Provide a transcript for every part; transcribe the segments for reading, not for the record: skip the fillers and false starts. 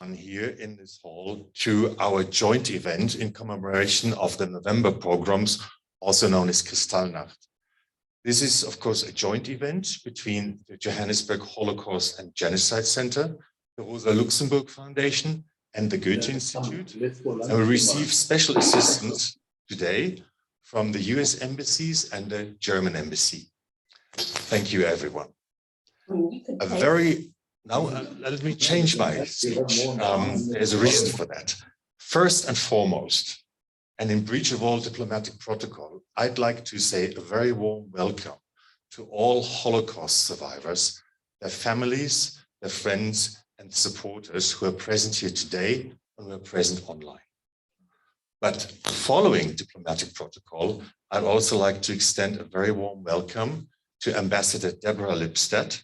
Here in this hall to our joint event in commemoration of the November pogroms, also known as Kristallnacht. This is, of course, a joint event between the Johannesburg Holocaust and Genocide Centre, the Rosa-Luxemburg Foundation, and the Goethe-Institut. And we receive special assistance today from the US embassies and the German embassy. Thank you, everyone. Now, let me change my speech. There's a reason for that. First and foremost, and in breach of all diplomatic protocol, I'd like to say a very warm welcome to all Holocaust survivors, their families, their friends, and supporters who are present here today and who are present online. But following diplomatic protocol, I'd also like to extend a very warm welcome to Ambassador Deborah Lipstadt.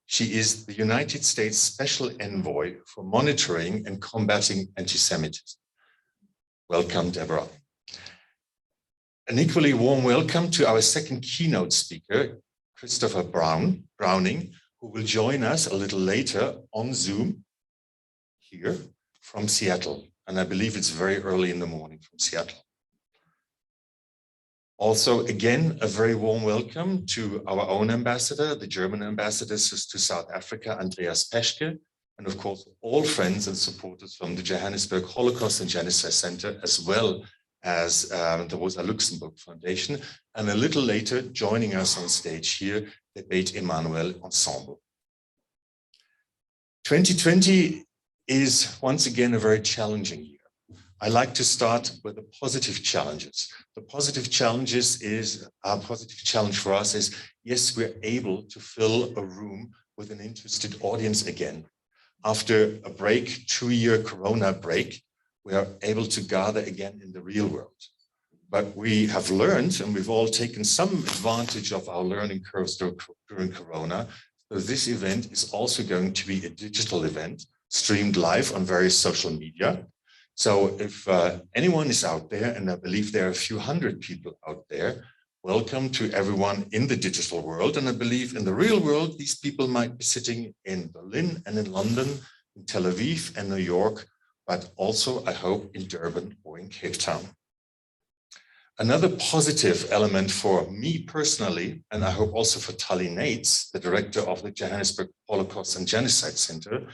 She is the United States Special Envoy for Monitoring and Combating Anti-Semitism. Welcome, Deborah. An equally warm welcome to our second keynote speaker, Christopher Browning, who will join us a little later on Zoom here from Seattle. And I believe it's very early in the morning from Seattle. Also, again, a very warm welcome to our own ambassador, the German ambassador to South Africa, Andreas Peschke, and of course, all friends and supporters from the Johannesburg Holocaust and Genocide Centre, as well as the Rosa-Luxemburg Foundation. And a little later, joining us on stage here, the Beit Emmanuel Ensemble. 2020 is once again a very challenging year. I like to start with the positive challenges. The positive challenges is, our positive challenge for us is, yes, we're able to fill a room with an interested audience again. After a break, 2-year Corona break, we are able to gather again in the real world. But we have learned, and we've all taken some advantage of our learning curves during Corona. So this event is also going to be a digital event, streamed live on various social media. So if anyone is out there, and I believe there are a few hundred people out there, welcome to everyone in the digital world. And I believe in the real world, these people might be sitting in Berlin and in London, in Tel Aviv and New York, but also, I hope, in Durban or in Cape Town. Another positive element for me personally, and I hope also for Tali Nates, the director of the Johannesburg Holocaust and Genocide Centre,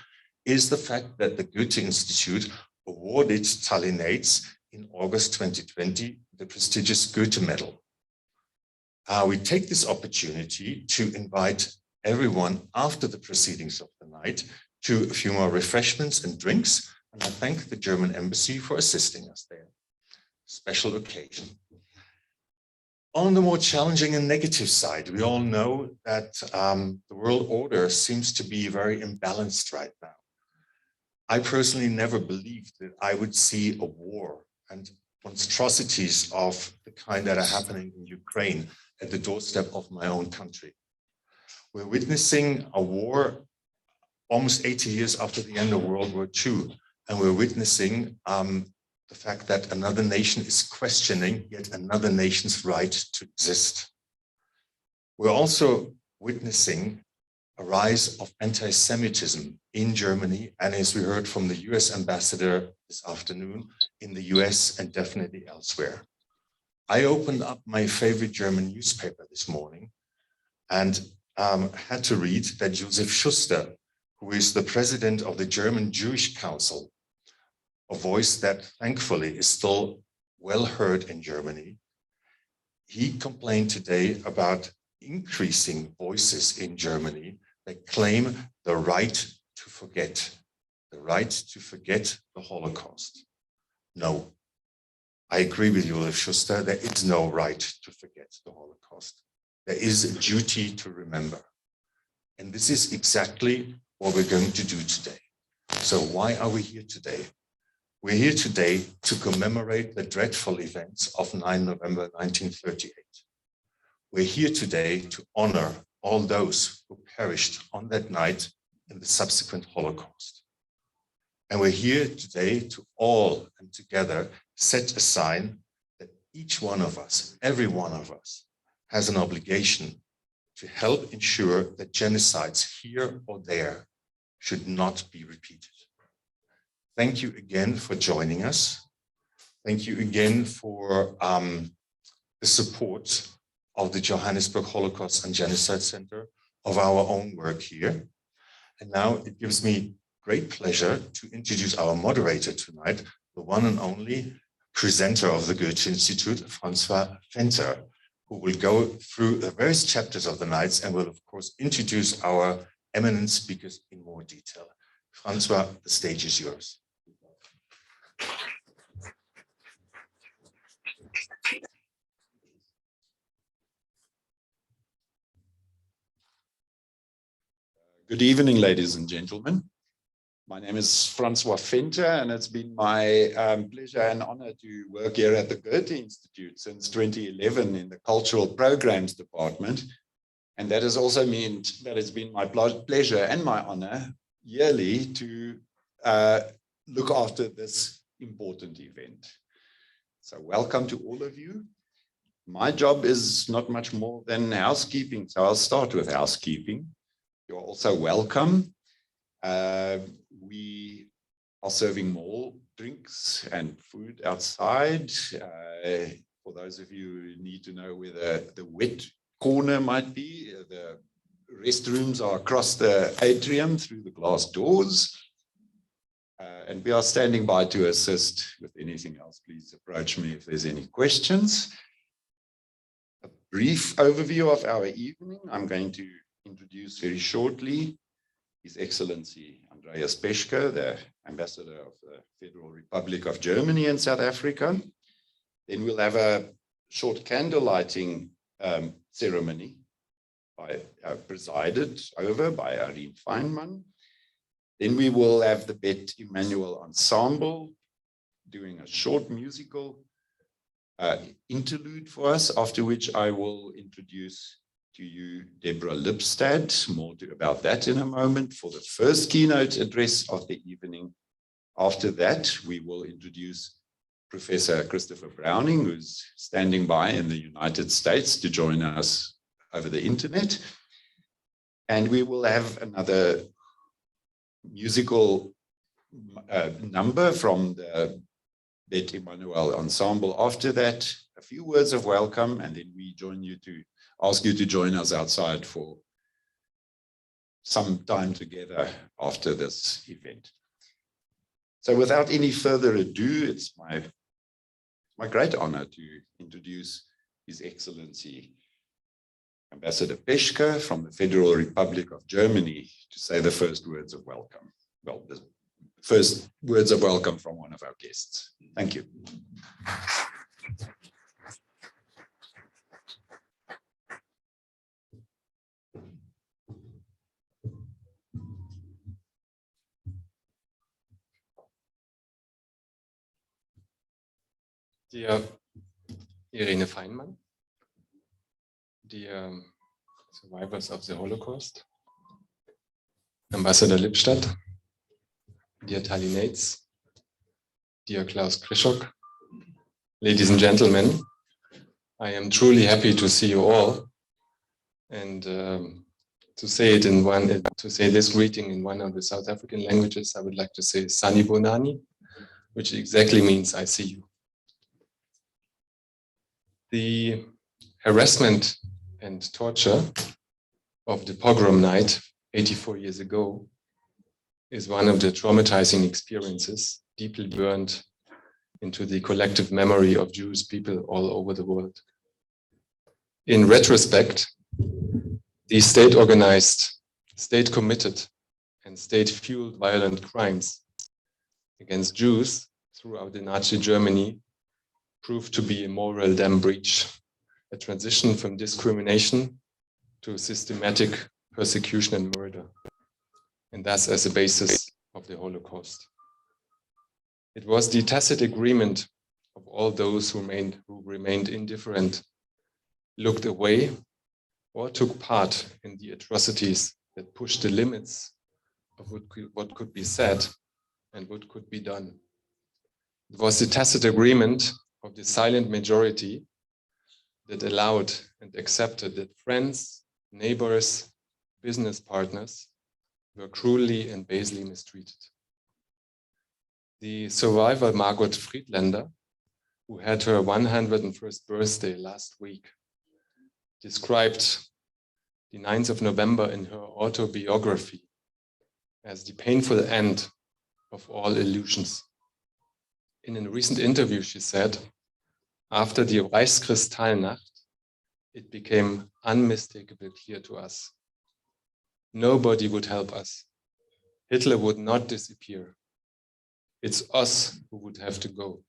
is the fact that the Goethe-Institut awarded Tali Nates in August 2020 the prestigious Goethe Medal. We take this opportunity to invite everyone after the proceedings of the night to a few more refreshments and drinks, and I thank the German embassy for assisting us there. Special occasion. On the more challenging and negative side, we all know that the world order seems to be very imbalanced right now. I personally never believed that I would see a war and monstrosities of the kind that are happening in Ukraine at the doorstep of my own country. We're witnessing a war almost 80 years after the end of World War II, and we're witnessing the fact that another nation is questioning yet another nation's right to exist. We're also witnessing a rise of anti-Semitism in Germany, and as we heard from the US ambassador this afternoon, in the US and definitely elsewhere. I opened up my favorite German newspaper this morning and had to read that Josef Schuster, who is the president of the German Jewish Council, a voice that thankfully is still well heard in Germany, he complained today about increasing voices in Germany that claim the right to forget the Holocaust. No, I agree with Josef Schuster, there is no right to forget the Holocaust. There is a duty to remember. And this is exactly what we're going to do today. So why are we here today? We're here today to commemorate the dreadful events of 9 November 1938. We're here today to honor all those who perished on that night in the subsequent Holocaust. And we're here today to all and together set a sign that each one of us, every one of us, has an obligation to help ensure that genocides here or there should not be repeated. thank you again for joining us. Thank you again for the support of the Johannesburg Holocaust and Genocide Centre, of our own work here. And now it gives me great pleasure to introduce our moderator tonight, the one and only presenter of the Goethe-Institut, Francois Venter, who will go through the various chapters of the nights and will, of course, introduce our eminent speakers in more detail. Francois, the stage is yours. Good evening, ladies and gentlemen. My name is Francois Venter, and it's been my pleasure and honor to work here at the Goethe-Institut since 2011 in the Cultural Programs Department. And that has also meant that it's been my pleasure and my honor yearly to look after this important event. So welcome to all of you. My job is not much more than housekeeping, so I'll start with housekeeping. You're also welcome. We are serving more drinks and food outside. For those of you who need to know where the wet corner might be, the restrooms are across the atrium through the glass doors. And we are standing by to assist with anything else. Please approach me if there's any questions. A brief overview of our evening. I'm going to introduce very shortly His Excellency Andreas Peschke, the Ambassador of the Federal Republic of Germany in South Africa. Then we'll have a short candle lighting ceremony presided over by Irene Feynman. Then we will have the Bet Emmanuel Ensemble doing a short musical interlude for us, after which I will introduce to you Deborah Lipstad, more about that in a moment, for the first keynote address of the evening. After that, we will introduce Professor Christopher Browning, who's standing by in the United States to join us over the internet. And we will have another musical number from the Bet Emmanuel Ensemble. After that, a few words of welcome, and then we ask you to join us outside for some time together after this event. So without any further ado, it's my great honor to introduce His Excellency Ambassador Peschke from the Federal Republic of Germany to say the first words of welcome. Well, the first words of welcome from one of our guests. Thank you. Dear Irene Feynman, dear survivors of the Holocaust, Ambassador Lipstadt, dear Tallinnates, dear Klaus Krischok, ladies and gentlemen, I am truly happy to see you all, and to say this greeting in one of the South African languages, I would like to say Sanibonani, which exactly means I see you. The harassment and torture of the pogrom night 84 years ago is one of the traumatizing experiences deeply burned into the collective memory of Jewish people all over the world. In retrospect, these state-organized, state-committed, and state-fueled violent crimes against Jews throughout the Nazi Germany proved to be a moral dam breach, a transition from discrimination to systematic persecution and murder, and thus as a basis of the Holocaust. It was the tacit agreement of all those who remained indifferent, looked away, or took part in the atrocities that pushed the limits of what could be said and what could be done. It was the tacit agreement of the silent majority that allowed and accepted that friends, neighbors, business partners were cruelly and basely mistreated. The survivor Margot Friedlander, who had her 101st birthday last week, described the 9th of November in her autobiography as the painful end of all illusions. In a recent interview, she said, after the Kristallnacht, it became unmistakably clear to us. Nobody would help us. Hitler would not disappear. It's us who would have to go.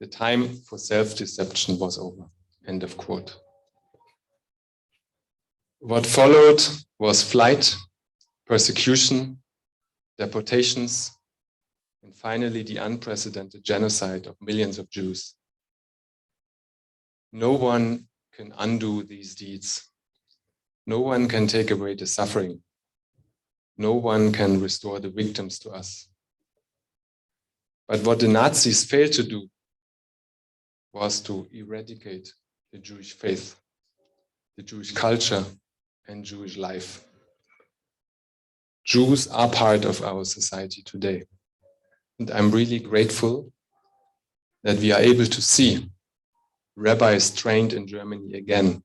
The time for self-deception was over. End of quote. What followed was flight, persecution, deportations, and finally the unprecedented genocide of millions of Jews. No one can undo these deeds. No one can take away the suffering. No one can restore the victims to us. But what the Nazis failed to do was to eradicate the Jewish faith, the Jewish culture, and Jewish life. Jews are part of our society today. And I'm really grateful that we are able to see rabbis trained in Germany again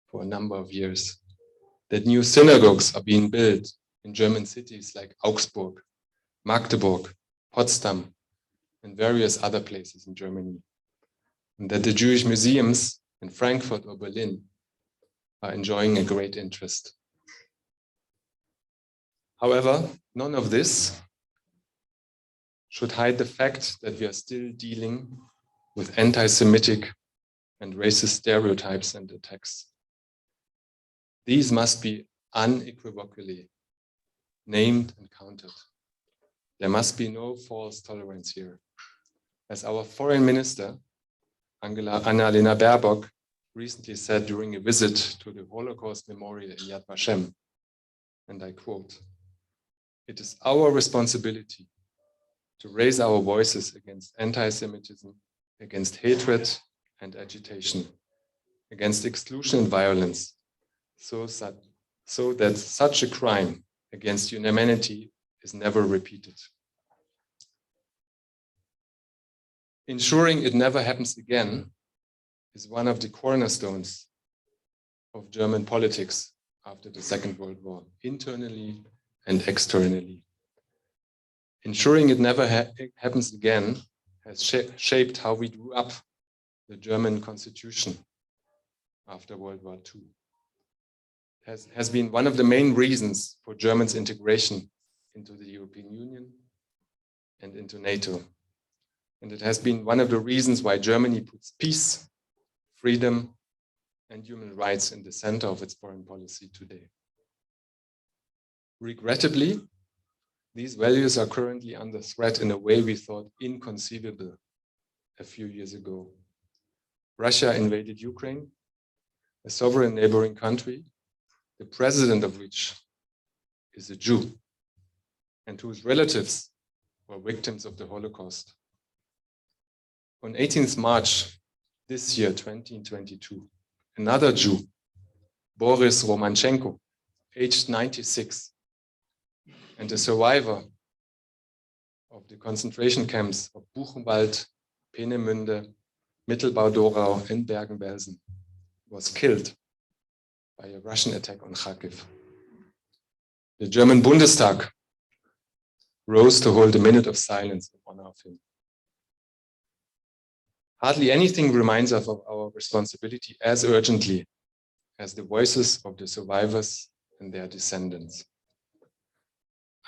for a number of years, that new synagogues are being built in German cities like Augsburg, Magdeburg, Potsdam, and various other places in Germany, and that the Jewish museums in Frankfurt or Berlin are enjoying a great interest. However, none of this should hide the fact that we are still dealing with anti-Semitic and racist stereotypes and attacks. These must be unequivocally named and counted. There must be no false tolerance here. As our foreign minister, Annalena Baerbock, recently said during a visit to the Holocaust Memorial in Yad Vashem, and I quote, "It is our responsibility to raise our voices against anti-Semitism, against hatred and agitation, against exclusion and violence, so that such a crime against humanity is never repeated. Ensuring it never happens again is one of the cornerstones of German politics after the Second World War, internally and externally. Ensuring it never happens again has shaped how we drew up the German constitution after World War II. Has been one of the main reasons for Germany's integration into the European Union and into NATO. And it has been one of the reasons why Germany puts peace, freedom, and human rights in the center of its foreign policy today. Regrettably, these values are currently under threat in a way we thought inconceivable a few years ago. Russia invaded Ukraine, a sovereign neighboring country, the president of which is a Jew, and whose relatives were victims of the Holocaust. On 18th March this year, 2022, another Jew, Boris Romanchenko, aged 96, and a survivor of the concentration camps of Buchenwald, Peenemünde, Mittelbau-Dorau, and Bergen-Belsen, was killed by a Russian attack on Kharkiv. The German Bundestag rose to hold a minute of silence in honor of him. Hardly anything reminds us of our responsibility as urgently as the voices of the survivors and their descendants.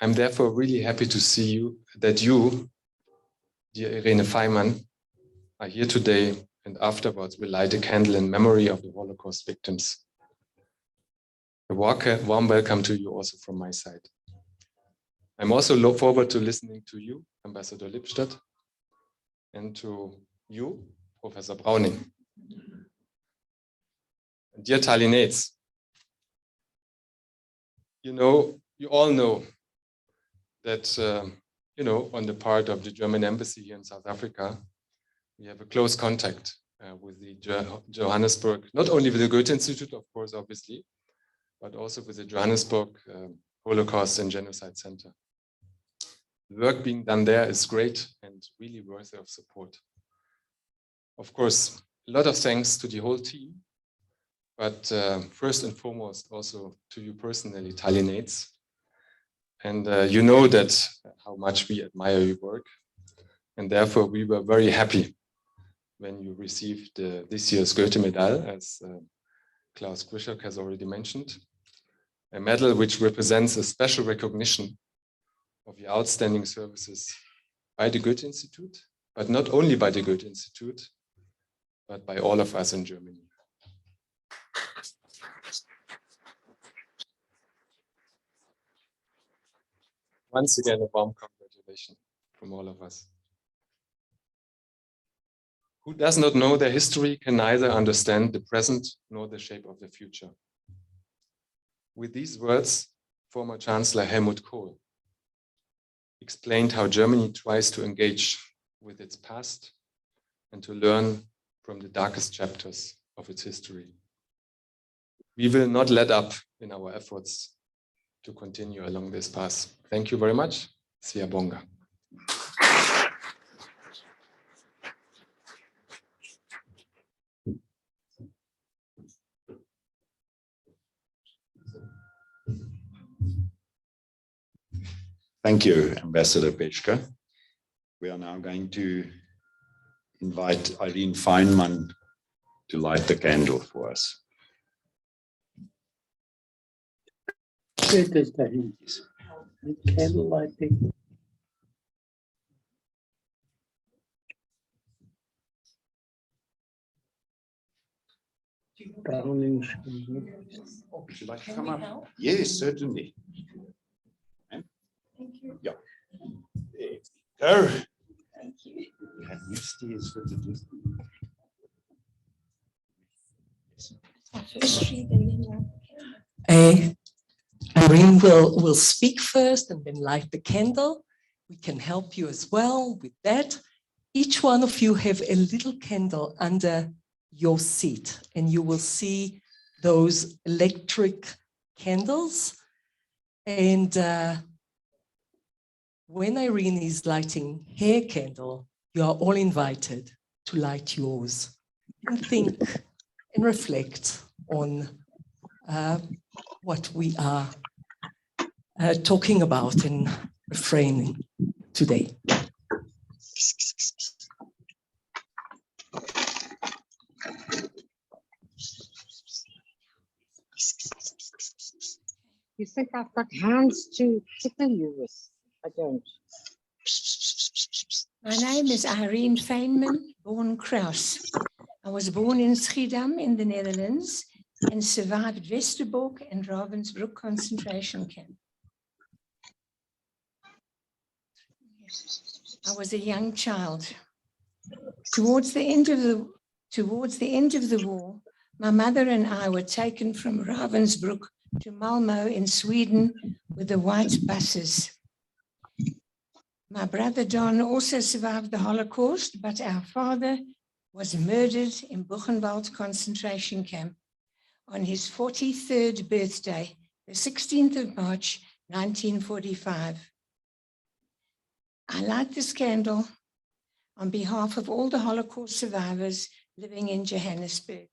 I'm therefore really happy to see that you, dear Irene Feimann, are here today and afterwards will light a candle in memory of the Holocaust victims. A warm welcome to you also from my side. I'm also look forward to listening to you, Ambassador Lippstadt, and to you, Professor Brauning. Dear Tallinnates, you all know that, on the part of the German embassy here in South Africa, we have a close contact with the Johannesburg, not only with the Goethe-Institut, of course, obviously, but also with the Johannesburg Holocaust and Genocide Centre. The work being done there is great and really worthy of support. Of course, a lot of thanks to the whole team, but first and foremost also to you personally, Tallinnates. And you know that how much we admire your work. And therefore we were very happy when you received this year's Goethe medal, as Klaus Krischak has already mentioned, a medal which represents a special recognition of the outstanding services by the Goethe-Institut, but not only by the Goethe-Institut, but by all of us in Germany. Once again, a warm congratulations from all of us. Who does not know their history can neither understand the present nor the shape of the future. With these words, former Chancellor Helmut Kohl explained how Germany tries to engage with its past and to learn from the darkest chapters of its history. We will not let up in our efforts to continue along this path. Thank you very much. Siyabonga. Thank you, Ambassador Pechka. We are now going to invite Irene Feynman to light the candle for us. Candle lighting. Would you like to come up? Yes, certainly. Thank you. Yeah. There you go. Thank you. Have you stairs for the distance? First read and then Irene will speak first and then light the candle. We can help you as well with that. Each one of you have a little candle under your seat, and you will see those electric candles. And when Irene is lighting her candle, you are all invited to light yours and think and reflect on what we are talking about and refraining today. You think I've got hands to tickle you with? I don't. My name is Irene Feynman, born Kraus. I was born in Schiedam in the Netherlands and survived Westerbork and Ravensbrück concentration camp. I was a young child. Towards the end of the war, my mother and I were taken from Ravensbrück to Malmö in Sweden with the white buses. My brother Don also survived the Holocaust, but our father was murdered in Buchenwald concentration camp on his 43rd birthday, the 16th of March, 1945. I light this candle on behalf of all the Holocaust survivors living in Johannesburg.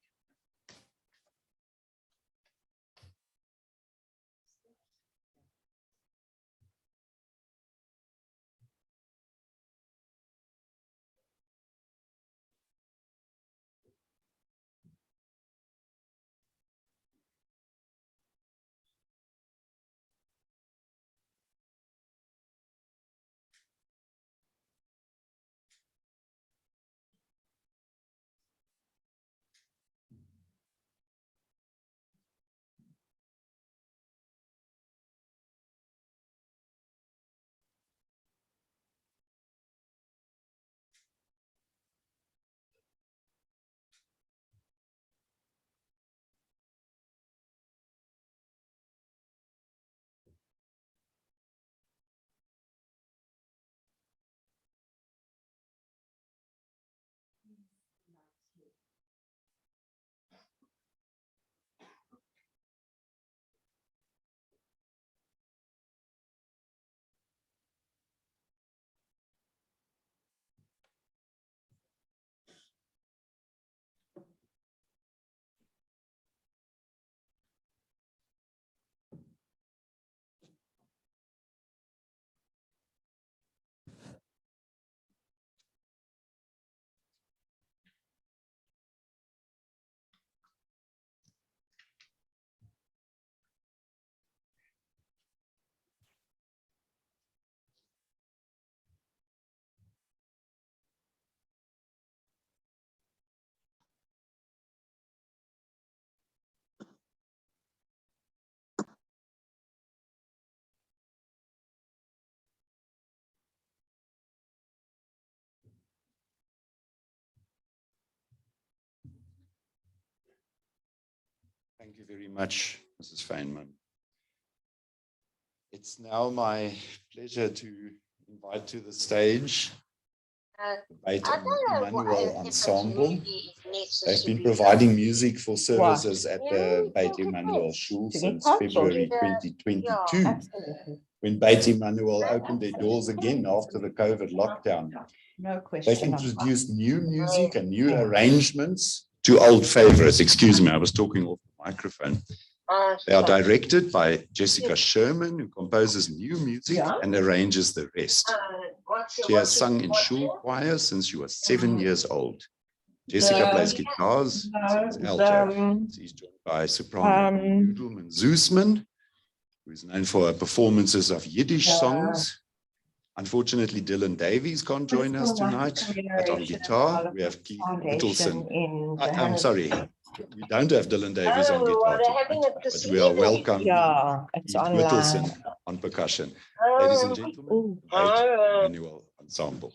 Thank you very much, Mrs. Feynman. It's now my pleasure to invite to the stage the Beit Emmanuel Ensemble. They've been providing music for services at the Beit Emmanuel Shul since February 2022, when Beit Emmanuel opened their doors again after the COVID lockdown. No question. They've introduced new music and new arrangements to old favorites. Excuse me, I was talking off the microphone. They are directed by Jessica Sherman, who composes new music and arranges the rest. She has sung in shul choir since she was 7 years old. Jessica plays guitars, sings alto. She's joined by soprano Nudelman Zeusman, who is known for her performances of Yiddish songs. Unfortunately, Dylan Davies can't join us tonight, but on guitar, we have Keith Whittleson. I'm sorry, we don't have Dylan Davies on guitar tonight, but we are welcoming Keith Whittleson on percussion. Ladies and gentlemen, Beit Emmanuel Ensemble.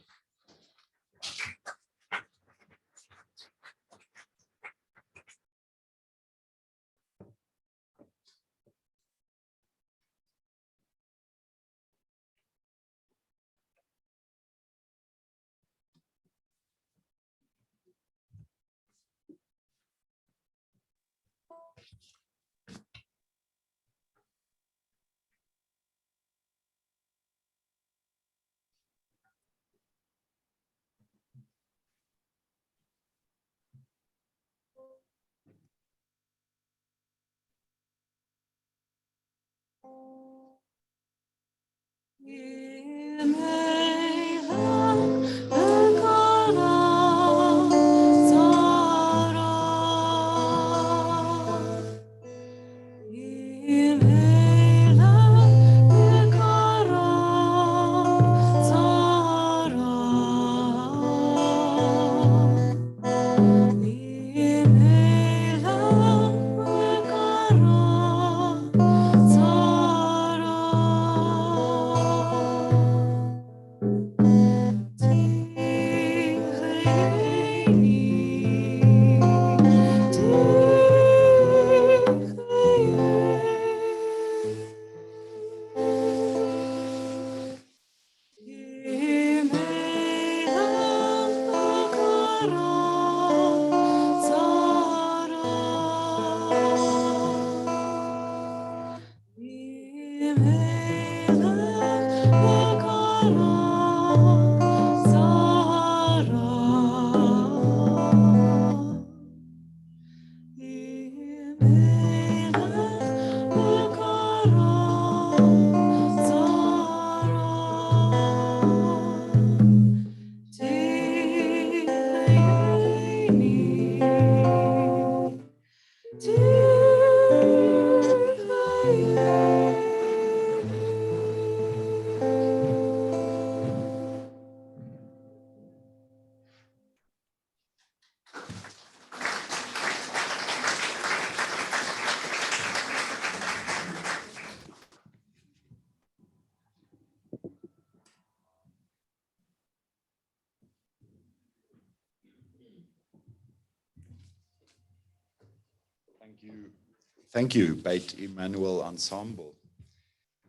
Thank you, Beit Emmanuel Ensemble.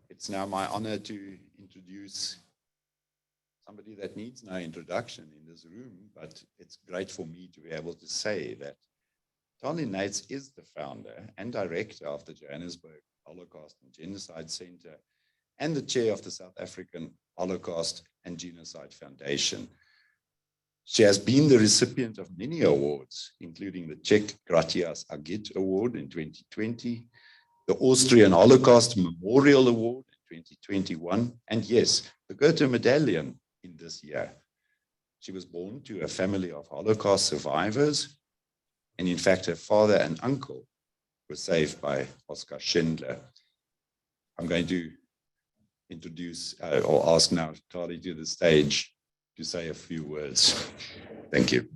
It's now my honor to introduce somebody that needs no introduction in this room, but it's great for me to be able to say that Tony Nates is the founder and director of the Johannesburg Holocaust and Genocide Centre and the chair of the South African Holocaust and Genocide Foundation. She has been the recipient of many awards, including the Czech Gratias Agit Award in 2020, the Austrian Holocaust Memorial Award in 2021, and yes, the Goethe Medallion in this year. She was born to a family of Holocaust survivors, and in fact, her father and uncle were saved by Oskar Schindler. I'm going to introduce or ask now Tali to the stage to say a few words. Thank you.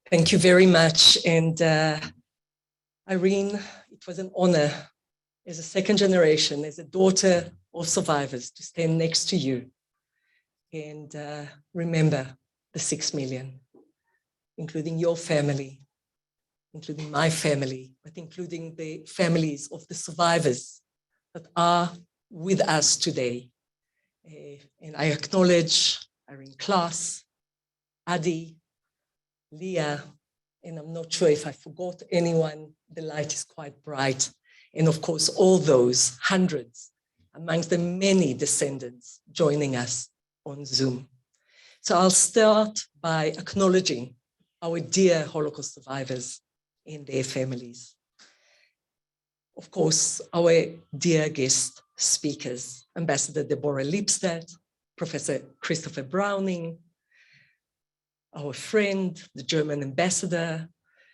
Thank you very much. And Irene, it was an honor as a second generation, as a daughter of survivors, to stand next to you and remember the 6 million, including your family, including my family, but including the families of the survivors that are with us today. And I acknowledge Irene Klaas, Adi, Leah, and I'm not sure if I forgot anyone. The light is quite bright. And of course, all those hundreds, amongst the many descendants joining us on Zoom. So I'll start by acknowledging our dear Holocaust survivors and their families. Of course, our dear guest speakers, Ambassador Deborah Lipstadt, Professor Christopher Browning, our friend, the German ambassador,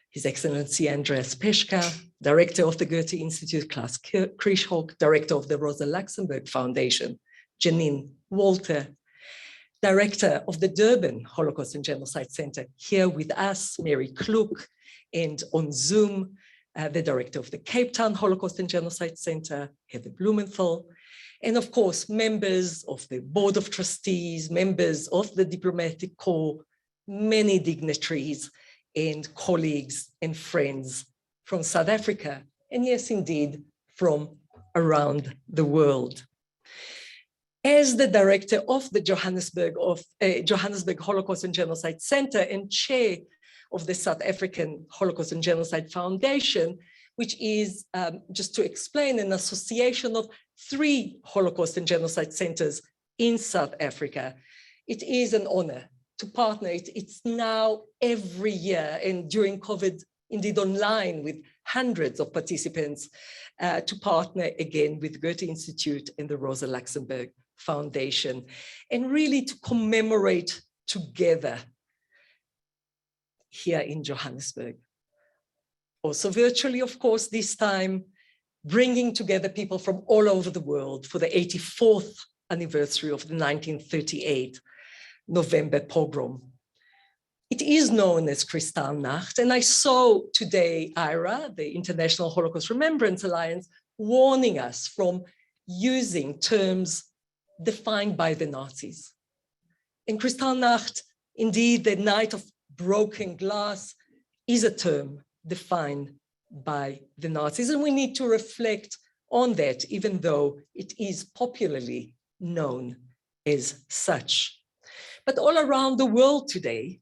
His Excellency Andreas Peschka, Director of the Goethe-Institut, Klaus Krischhock, Director of the Rosa-Luxemburg Foundation, Janine Walter, Director of the Durban Holocaust and Genocide Centre, here with us, Mary Kluk, and on Zoom, the Director of the Cape Town Holocaust and Genocide Centre, Heather Blumenthal, and of course, members of the Board of Trustees, members of the Diplomatic Corps, many dignitaries and colleagues and friends from South Africa, and yes, indeed, from around the world. As the director of the Johannesburg Holocaust and Genocide Centre and chair of the South African Holocaust and Genocide Foundation, which is, just to explain, an association of 3 Holocaust and Genocide centers in South Africa, it is an honor to partner. It's now every year, and during COVID, indeed online, with hundreds of participants, to partner again with Goethe-Institut and the Rosa-Luxemburg Foundation, and really to commemorate together here in Johannesburg. Also virtually, of course, this time, bringing together people from all over the world for the 84th anniversary of the 1938 November Pogrom. It is known as Kristallnacht, and I saw today IRA, the International Holocaust Remembrance Alliance, warning us from using terms defined by the Nazis. In Kristallnacht, indeed, the night of broken glass is a term defined by the Nazis, and we need to reflect on that, even though it is popularly known as such. But all around the world today,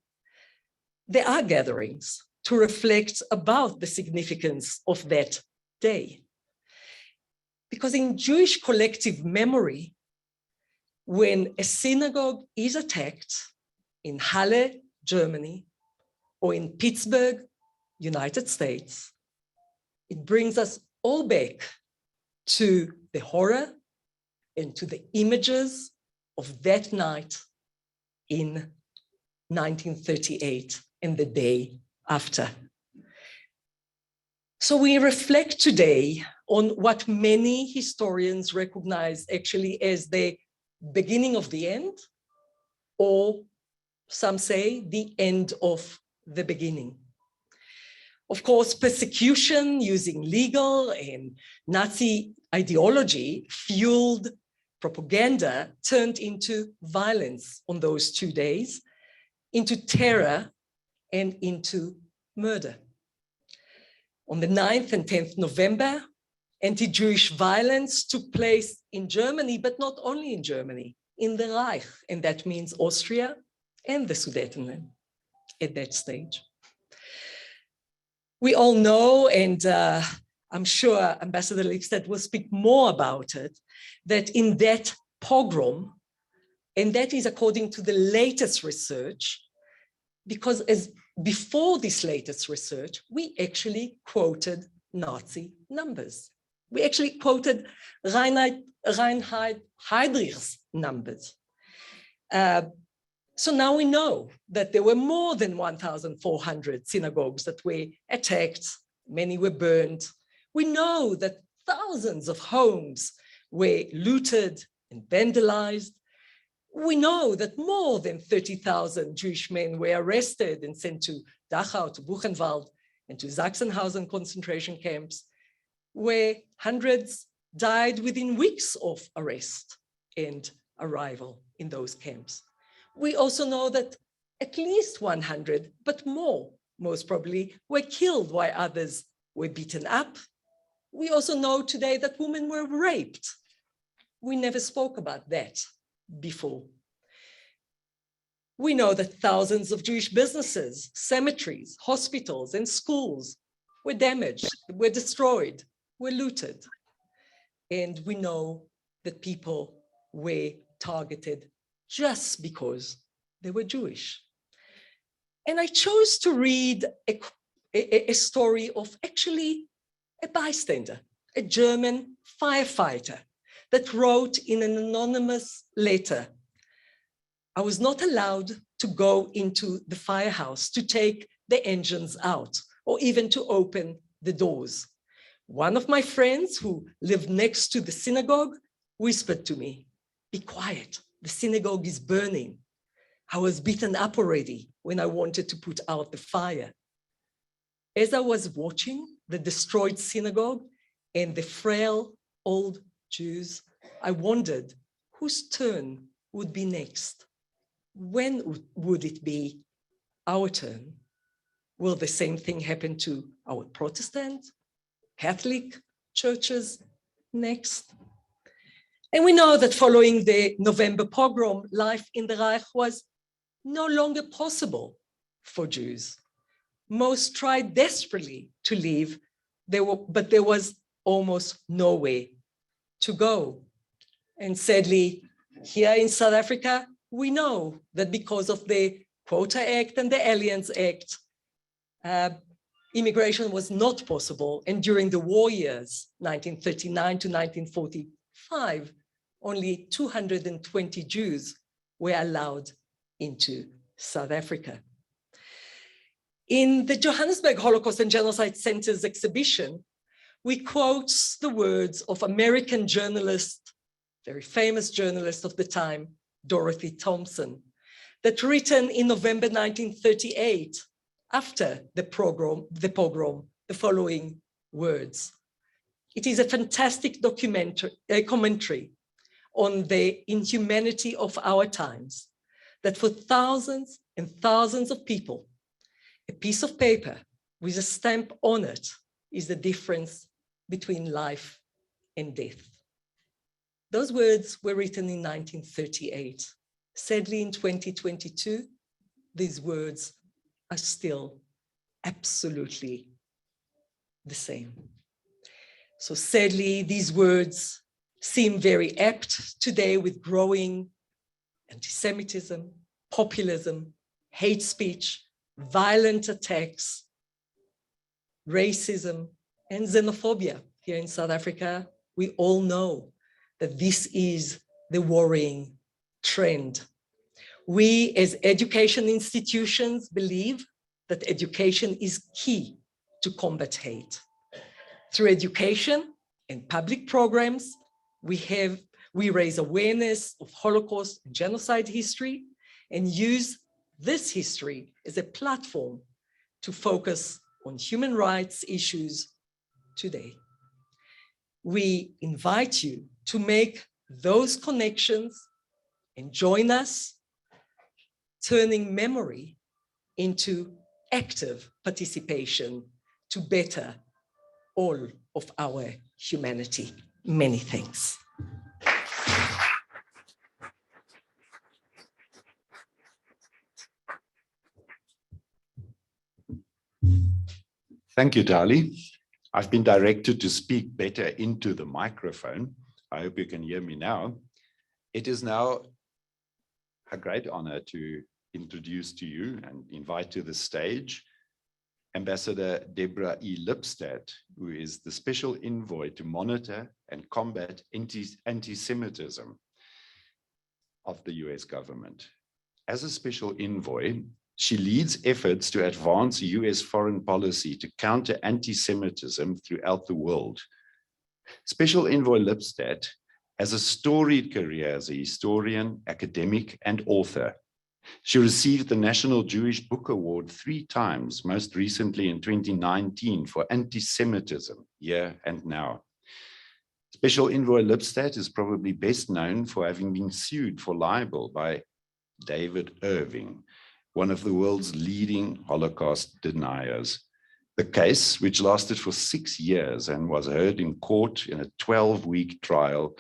there are gatherings to reflect about the significance of that day. Because in Jewish collective memory, when a synagogue is attacked in Halle, Germany, or in Pittsburgh, United States, it brings us all back to the horror and to the images of that night in 1938 and the day after. So we reflect today on what many historians recognize actually as the beginning of the end, or some say the end of the beginning. Of course, persecution using legal and Nazi ideology fueled propaganda turned into violence on those 2 days, into terror and into murder. On the 9th and 10th November, anti-Jewish violence took place in Germany, but not only in Germany, in the Reich, and that means Austria and the Sudetenland at that stage. We all know, and I'm sure Ambassador Lipstadt will speak more about it, that in that pogrom, and that is according to the latest research, because as before this latest research, we actually quoted Nazi numbers. We actually quoted Reinhard Heydrich's numbers. So now we know that there were more than 1,400 synagogues that were attacked, many were burned. We know that thousands of homes were looted and vandalized. We know that more than 30,000 Jewish men were arrested and sent to Dachau, to Buchenwald, and to Sachsenhausen concentration camps. where hundreds died within weeks of arrest and arrival in those camps. We also know that at least 100, but more, most probably, were killed while others were beaten up. We also know today that women were raped. We never spoke about that before. We know that thousands of Jewish businesses, cemeteries, hospitals, and schools were damaged, were destroyed, were looted. And we know that people were targeted just because they were Jewish. And I chose to read a story of actually a bystander, a German firefighter that wrote in an anonymous letter, "I was not allowed to go into the firehouse to take the engines out or even to open the doors. One of my friends who lived next to the synagogue whispered to me, 'Be quiet, the synagogue is burning.' I was beaten up already when I wanted to put out the fire. As I was watching the destroyed synagogue and the frail old Jews, I wondered whose turn would be next. When would it be our turn? Will the same thing happen to our Protestant, Catholic churches next?" And we know that following the November Pogrom, life in the Reich was no longer possible for Jews. Most tried desperately to leave, but there was almost nowhere to go. And sadly, here in South Africa, we know that because of the Quota Act and the Alliance Act, immigration was not possible. And during the war years, 1939 to 1945, only 220 Jews were allowed into South Africa. In the Johannesburg Holocaust and Genocide Centre's exhibition, we quote the words of American journalist, very famous journalist of the time, Dorothy Thompson, that written in November 1938, after the pogrom, the following words. It is a fantastic commentary on the inhumanity of our times, that for thousands and thousands of people, a piece of paper with a stamp on it is the difference between life and death. Those words were written in 1938. Sadly, in 2022, these words are still absolutely the same. So sadly, these words seem very apt today with growing anti-Semitism, populism, hate speech, violent attacks, racism, and xenophobia. Here in South Africa, we all know that this is the worrying trend. We as education institutions believe that education is key to combat hate. Through education and public programs, we raise awareness of Holocaust and genocide history and use this history as a platform to focus on human rights issues today. We invite you to make those connections and join us, turning memory into active participation to better all of our humanity. Many thanks. Thank you, Dali. I've been directed to speak better into the microphone. I hope you can hear me now. It is now a great honor to introduce to you and invite to the stage Ambassador Deborah E. Lipstadt, who is the Special Envoy to monitor and combat anti-Semitism of the US government. As a Special Envoy, she leads efforts to advance US foreign policy to counter anti-Semitism throughout the world. Special Envoy Lipstadt has a storied career as a historian, academic, and author. She received the National Jewish Book Award 3 times, most recently in 2019 for anti-Semitism, Here and Now. Special Envoy Lipstadt is probably best known for having been sued for libel by David Irving, one of the world's leading Holocaust deniers. The case, which lasted for 6 years and was heard in court in a 12-week trial,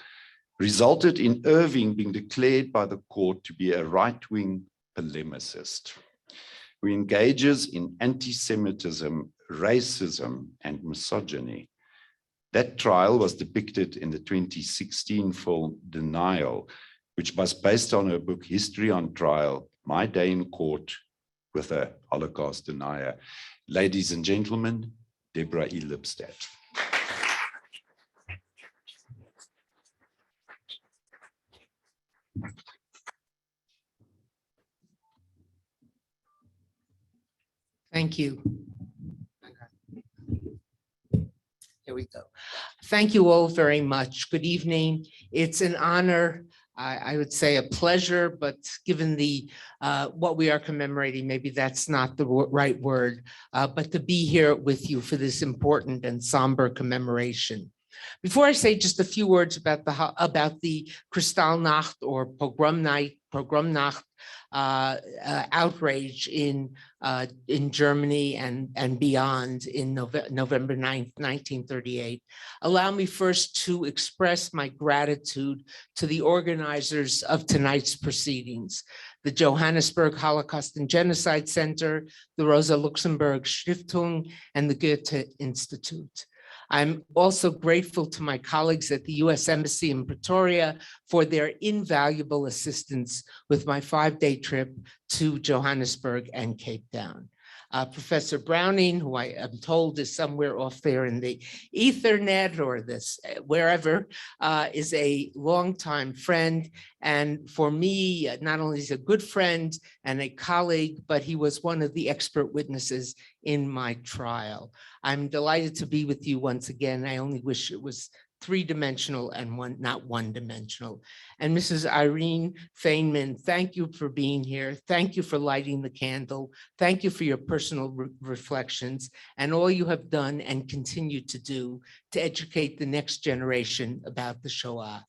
resulted in Irving being declared by the court to be a right-wing polemicist who engages in anti-Semitism, racism, and misogyny. That trial was depicted in the 2016 film Denial, which was based on her book History on Trial, My Day in Court with a Holocaust Denier. Ladies and gentlemen, Deborah E. Lipstadt. Thank you. Here we go. Thank you all very much. Good evening. It's an honor, I would say a pleasure, but given the what we are commemorating, maybe that's not the right word, but to be here with you for this important and somber commemoration. Before I say just a few words about the Kristallnacht or Pogromnacht outrage in Germany and beyond in November 9th, 1938, allow me first to express my gratitude to the organizers of tonight's proceedings, the Johannesburg Holocaust and Genocide Centre, the Rosa-Luxemburg-Stiftung, and the Goethe-Institut. I'm also grateful to my colleagues at the U.S. Embassy in Pretoria for their invaluable assistance with my 5-day trip to Johannesburg and Cape Town. Professor Browning, who I am told is somewhere off there in the Ethernet or this wherever, is a longtime friend. And for me, not only is he a good friend and a colleague, but he was one of the expert witnesses in my trial. I'm delighted to be with you once again. I only wish it was 3-dimensional and not one-dimensional. And Mrs. Irene Feynman, thank you for being here. Thank you for lighting the candle. Thank you for your personal reflections and all you have done and continue to do to educate the next generation about the Shoah.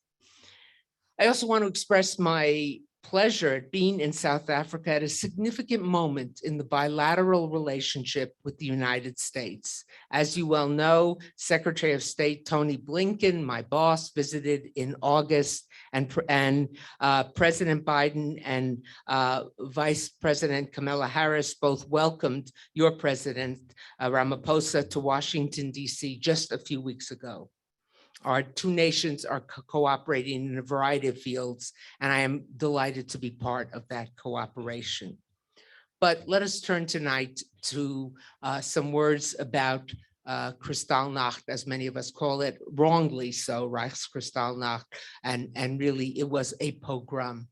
I also want to express my pleasure at being in South Africa at a significant moment in the bilateral relationship with the United States. As you well know, Secretary of State Tony Blinken, my boss, visited in August, and President Biden and Vice President Kamala Harris both welcomed your President Ramaphosa to Washington, D.C. just a few weeks ago. Our two nations are cooperating in a variety of fields, and I am delighted to be part of that cooperation. But let us turn tonight to some words about Kristallnacht, as many of us call it, wrongly so, Kristallnacht, and really it was a pogrom.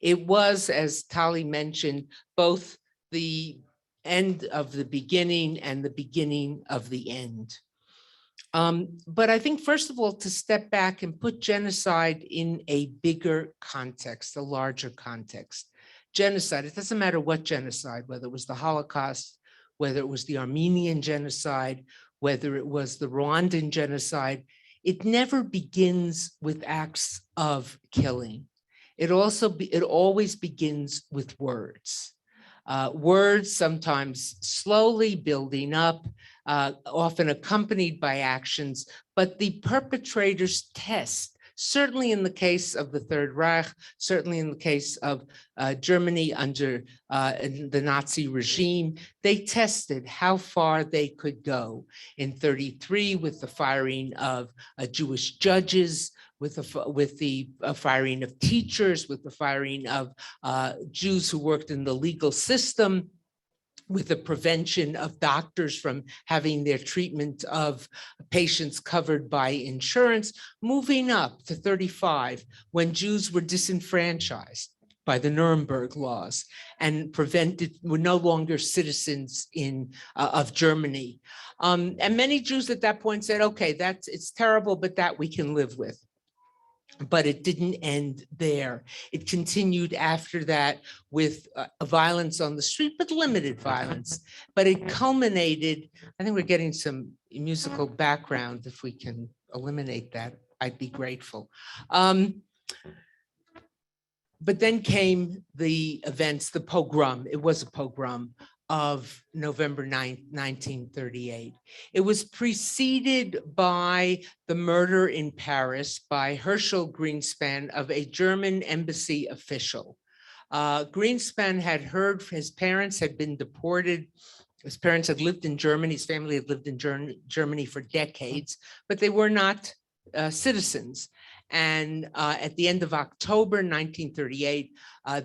It was, as Tali mentioned, both the end of the beginning and the beginning of the end. But I think, first of all, to step back and put genocide in a bigger context, a larger context. Genocide, it doesn't matter what genocide, whether it was the Holocaust, whether it was the Armenian genocide, whether it was the Rwandan genocide, it never begins with acts of killing. It always begins with words. Words sometimes slowly building up, often accompanied by actions, but the perpetrators test, certainly in the case of the Third Reich, certainly in the case of Germany under the Nazi regime, they tested how far they could go. In 1933, with the firing of Jewish judges, with the firing of teachers, with the firing of Jews who worked in the legal system, with the prevention of doctors from having their treatment of patients covered by insurance, moving up to 1935, when Jews were disenfranchised by the Nuremberg laws and were no longer citizens of Germany. And many Jews at that point said, okay, it's terrible, but that we can live with. But it didn't end there. It continued after that with violence on the street, but limited violence. But it culminated, I think we're getting some musical background. If we can eliminate that, I'd be grateful. But then came the events, the pogrom. It was a pogrom of November 9th, 1938. It was preceded by the murder in Paris by Herschel Greenspan of a German embassy official. Greenspan had heard his parents had been deported. His parents had lived in Germany. His family had lived in Germany for decades, but they were not citizens. And at the end of October 1938,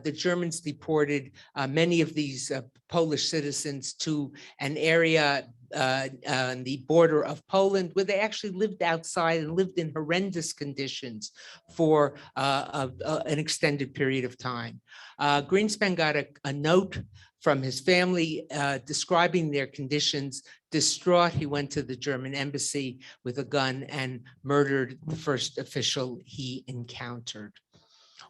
the Germans deported many of these Polish citizens to an area on the border of Poland, where they actually lived outside and lived in horrendous conditions for an extended period of time. Greenspan got a note from his family describing their conditions. Distraught, he went to the German embassy with a gun and murdered the first official he encountered.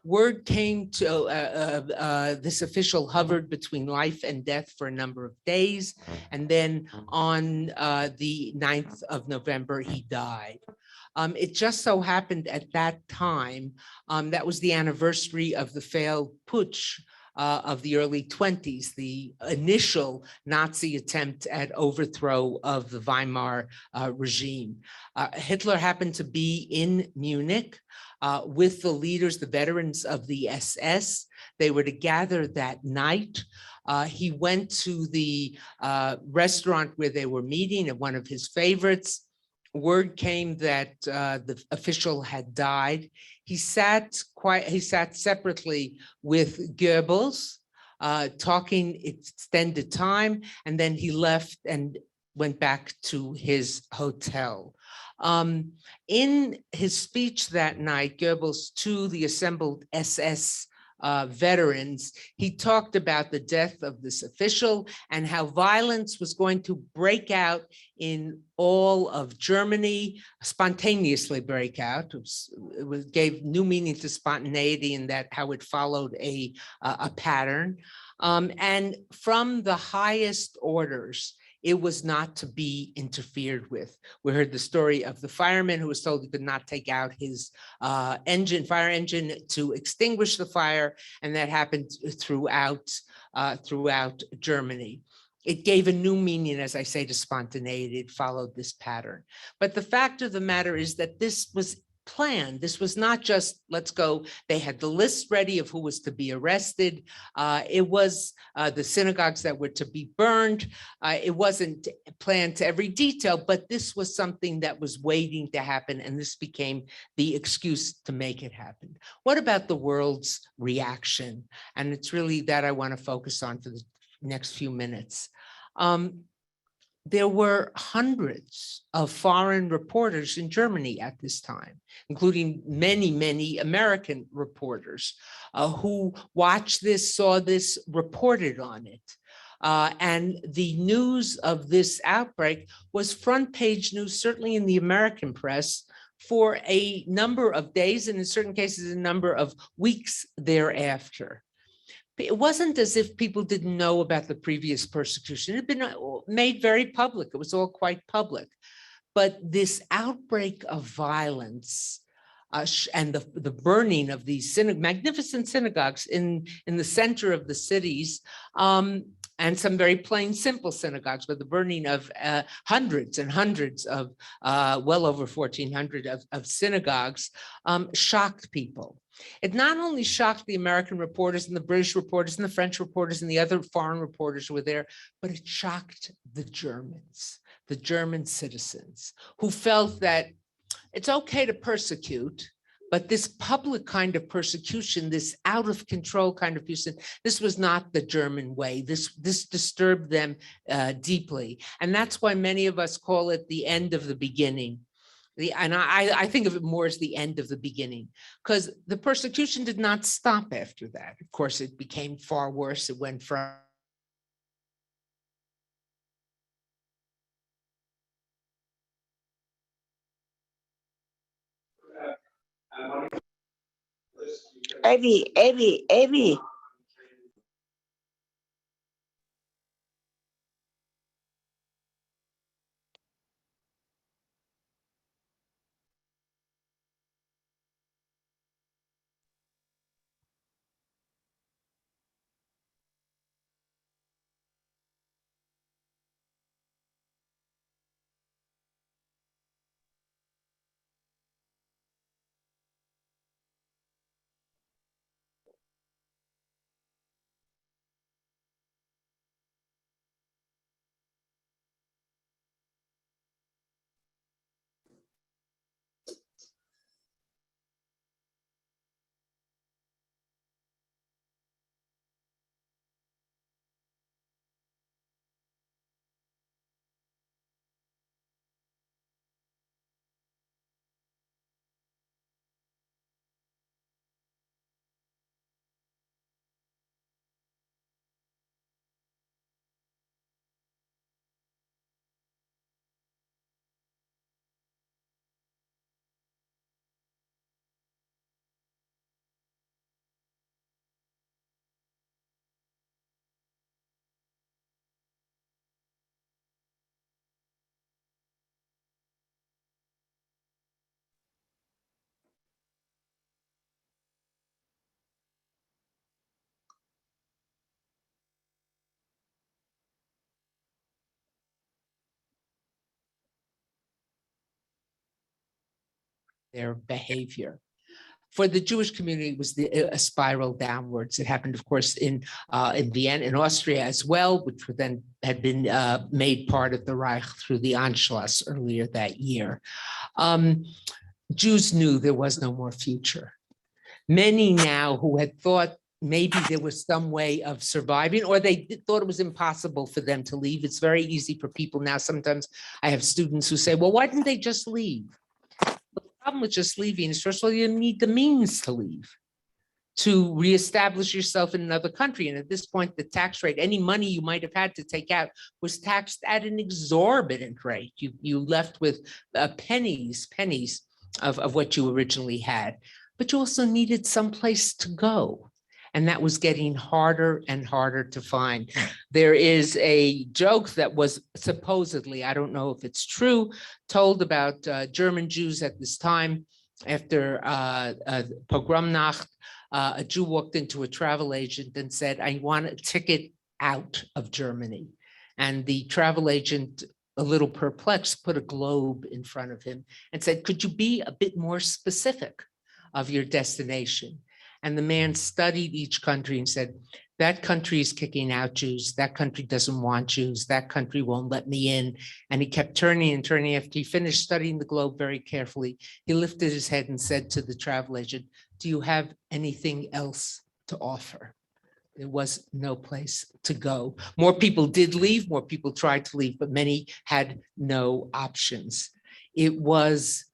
Word came to this official hovered between life and death for a number of days. And then on the 9th of November, he died. It just so happened at that time, that was the anniversary of the failed putsch of the early 20s, the initial Nazi attempt at overthrow of the Weimar regime. Hitler happened to be in Munich with the leaders, the veterans of the SS. They were to gather that night. He went to the restaurant where they were meeting at one of his favorites. Word came that the official had died. He sat separately with Goebbels, talking extended time, and then he left and went back to his hotel. In his speech that night, Goebbels to the assembled SS veterans, he talked about the death of this official and how violence was going to break out in all of Germany, spontaneously break out. It gave new meaning to spontaneity in that how it followed a pattern. And from the highest orders, it was not to be interfered with. We heard the story of the fireman who was told he could not take out his fire engine to extinguish the fire, and that happened throughout Germany. It gave a new meaning, as I say, to spontaneity. It followed this pattern. But the fact of the matter is that this was planned. This was not just, let's go. They had the list ready of who was to be arrested. It was the synagogues that were to be burned. It wasn't planned to every detail, but this was something that was waiting to happen, and this became the excuse to make it happen. What about the world's reaction? And it's really that I want to focus on for the next few minutes. There were hundreds of foreign reporters in Germany at this time, including many, many American reporters who watched this, saw this, reported on it. And the news of this outbreak was front page news, certainly in the American press, for a number of days, and in certain cases, a number of weeks thereafter. It wasn't as if people didn't know about the previous persecution. It had been made very public. It was all quite public. But this outbreak of violence and the burning of these magnificent synagogues in the center of the cities, and some very plain, simple synagogues, but the burning of hundreds and hundreds of, well over 1,400 of synagogues, shocked people. It not only shocked the American reporters and the British reporters and the French reporters and the other foreign reporters who were there, but it shocked the Germans, the German citizens, who felt that it's okay to persecute, but this public kind of persecution, this out of control kind of persecution, this was not the German way. This disturbed them deeply. And that's why many of us call it the end of the beginning. And I think of it more as the end of the beginning, because the persecution did not stop after that. Of course, it became far worse. It went from Evie. Their behavior. For the Jewish community, it was a spiral downwards. It happened, of course, in Vienna, in Austria as well, which then had been made part of the Reich through the Anschluss earlier that year. Jews knew there was no more future. Many now who had thought maybe there was some way of surviving, or they thought it was impossible for them to leave. It's very easy for people now. Sometimes I have students who say, well, why didn't they just leave? The problem with just leaving is, first of all, you need the means to leave, to reestablish yourself in another country. And at this point, the tax rate, any money you might have had to take out was taxed at an exorbitant rate. You left with pennies of what you originally had. But you also needed some place to go. And that was getting harder and harder to find. There is a joke that was supposedly, I don't know if it's true, told about German Jews at this time. After Pogromnacht, a Jew walked into a travel agent and said, I want a ticket out of Germany. And the travel agent, a little perplexed, put a globe in front of him and said, could you be a bit more specific of your destination? And the man studied each country and said, that country is kicking out Jews. That country doesn't want Jews. That country won't let me in. And he kept turning and turning. After he finished studying the globe very carefully, he lifted his head and said to the travel agent, do you have anything else to offer? There was no place to go. More people did leave, more people tried to leave, but many had no options. It was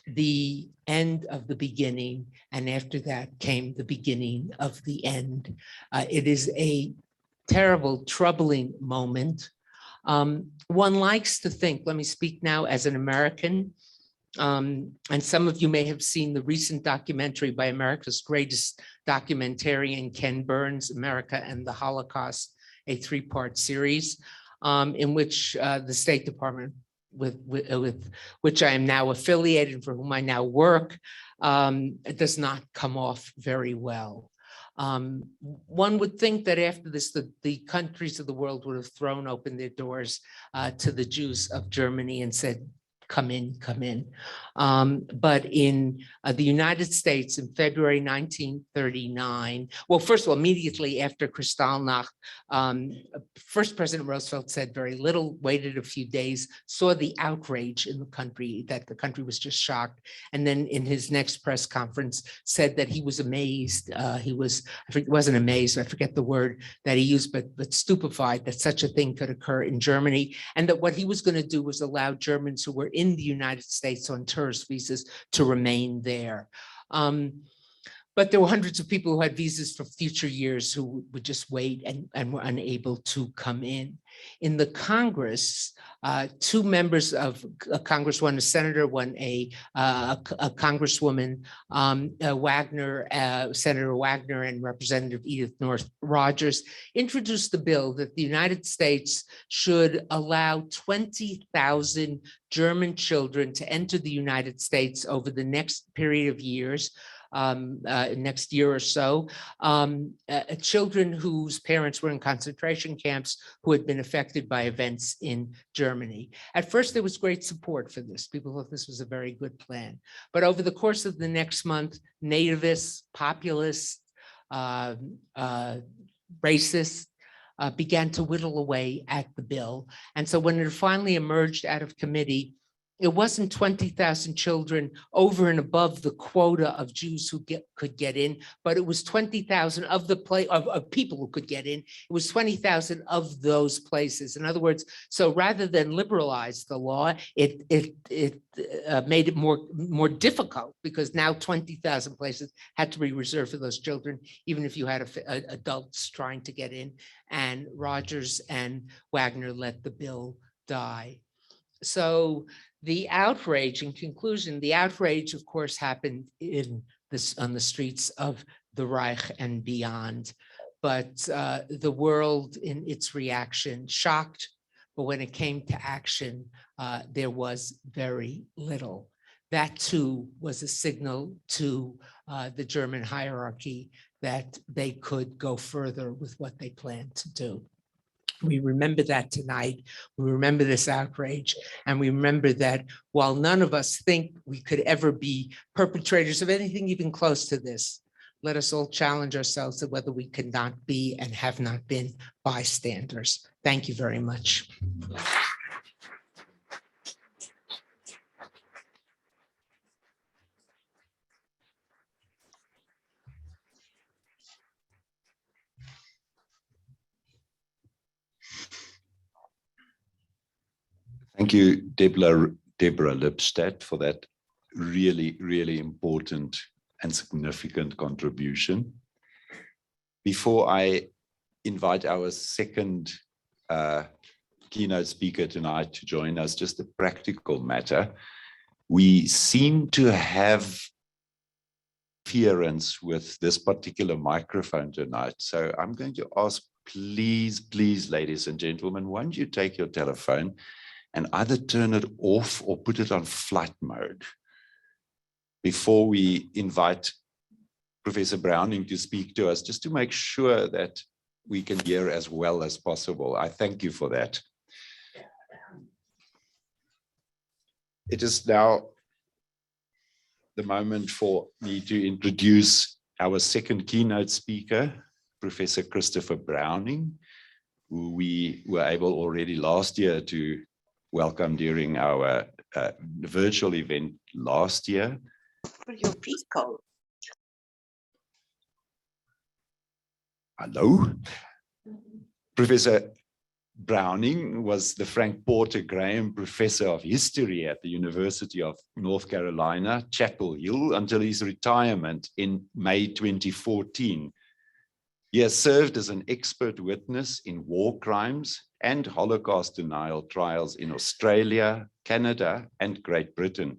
the end of the beginning, and after that came the beginning of the end. It is a terrible, troubling moment. One likes to think, let me speak now as an American, and some of you may have seen the recent documentary by America's greatest documentarian, Ken Burns, America and the Holocaust, a 3-part series in which the State Department, with which I am now affiliated and for whom I now work, it does not come off very well. One would think that after this, the countries of the world would have thrown open their doors to the Jews of Germany and said, come in, come in. But in the United States in February 1939, well, first of all, immediately after Kristallnacht, first President Roosevelt said very little, waited a few days, saw the outrage in the country, that the country was just shocked. And then in his next press conference said that he was amazed. He was, I think, wasn't amazed, I forget the word that he used, but stupefied that such a thing could occur in Germany. And that what he was going to do was allow Germans who were in the United States on tourist visas to remain there. But there were hundreds of people who had visas for future years who would just wait and were unable to come in. In the Congress, two members of Congress, one a senator, one a congresswoman, Wagner, Senator Wagner and Representative Edith North Rogers, introduced the bill that the United States should allow 20,000 German children to enter the United States over the next period of years, next year or so, children whose parents were in concentration camps who had been affected by events in Germany. At first, there was great support for this. People thought this was a very good plan. But over the course of the next month, nativists, populists, racists, began to whittle away at the bill. And so when it finally emerged out of committee, it wasn't 20,000 children over and above the quota of Jews who could get in, but it was 20,000 of the of people who could get in. It was 20,000 of those places. In other words, so rather than liberalize the law, it made it more difficult, because now 20,000 places had to be reserved for those children, even if you had adults trying to get in. And Rogers and Wagner let the bill die. So the outrage, in conclusion, the outrage, of course, happened on the streets of the Reich and beyond. But the world, in its reaction, shocked. But when it came to action, there was very little. That too was a signal to the German hierarchy that they could go further with what they planned to do. We remember that tonight. We remember this outrage, and we remember that while none of us think we could ever be perpetrators of anything even close to this, let us all challenge ourselves to whether we could not be and have not been bystanders. Thank you very much. Thank you, Deborah Lipstadt, for that really, really important and significant contribution. Before I invite our second keynote speaker tonight to join us, just a practical matter. We seem to have interference with this particular microphone tonight. So I'm going to ask, please, ladies and gentlemen, why don't you take your telephone and either turn it off or put it on flight mode before we invite Professor Browning to speak to us, just to make sure that we can hear as well as possible. I thank you for that. It is now the moment for me to introduce our second keynote speaker, Professor Christopher Browning, who we were able already last year to welcome during our virtual event last year. For your peace code. Hello. Professor Browning was the Frank Porter Graham Professor of History at the University of North Carolina, Chapel Hill, until his retirement in May 2014. He has served as an expert witness in war crimes and Holocaust denial trials in Australia, Canada, and Great Britain.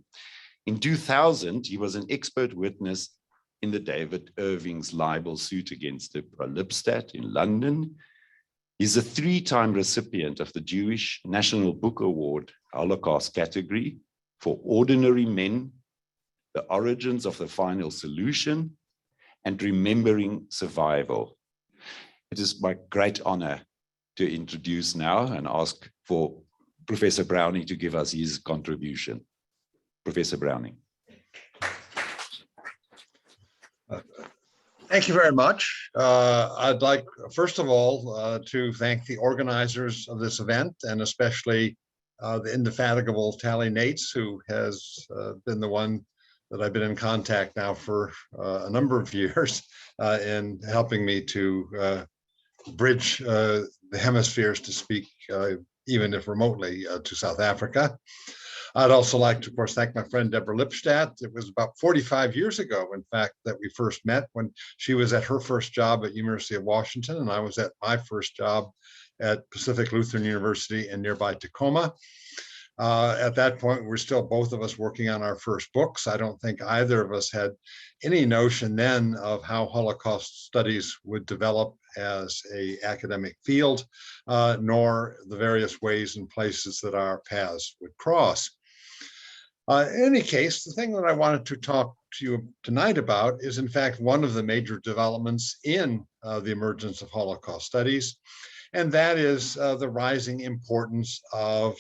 In 2000, he was an expert witness in the David Irving's libel suit against Deborah Lipstadt in London. He's a three-time recipient of the Jewish National Book Award Holocaust category for Ordinary Men, The Origins of the Final Solution, and Remembering Survival. It is my great honor to introduce now and ask for Professor Browning to give us his contribution. Professor Browning. Thank you very much. I'd like, first of all, to thank the organizers of this event, and especially the indefatigable Tally Nates, who has been the one that I've been in contact now for a number of years in helping me to bridge the hemispheres to speak, even if remotely, to South Africa. I'd also like to, of course, thank my friend Deborah Lipstadt. It was about 45 years ago, in fact, that we first met, when she was at her first job at University of Washington, and I was at my first job at Pacific Lutheran University in nearby Tacoma. At that point, we're still both of us working on our first books. I don't think either of us had any notion then of how Holocaust studies would develop as an academic field, nor the various ways and places that our paths would cross. In any case, the thing that I wanted to talk to you tonight about is, in fact, one of the major developments in the emergence of Holocaust studies, and that is the rising importance of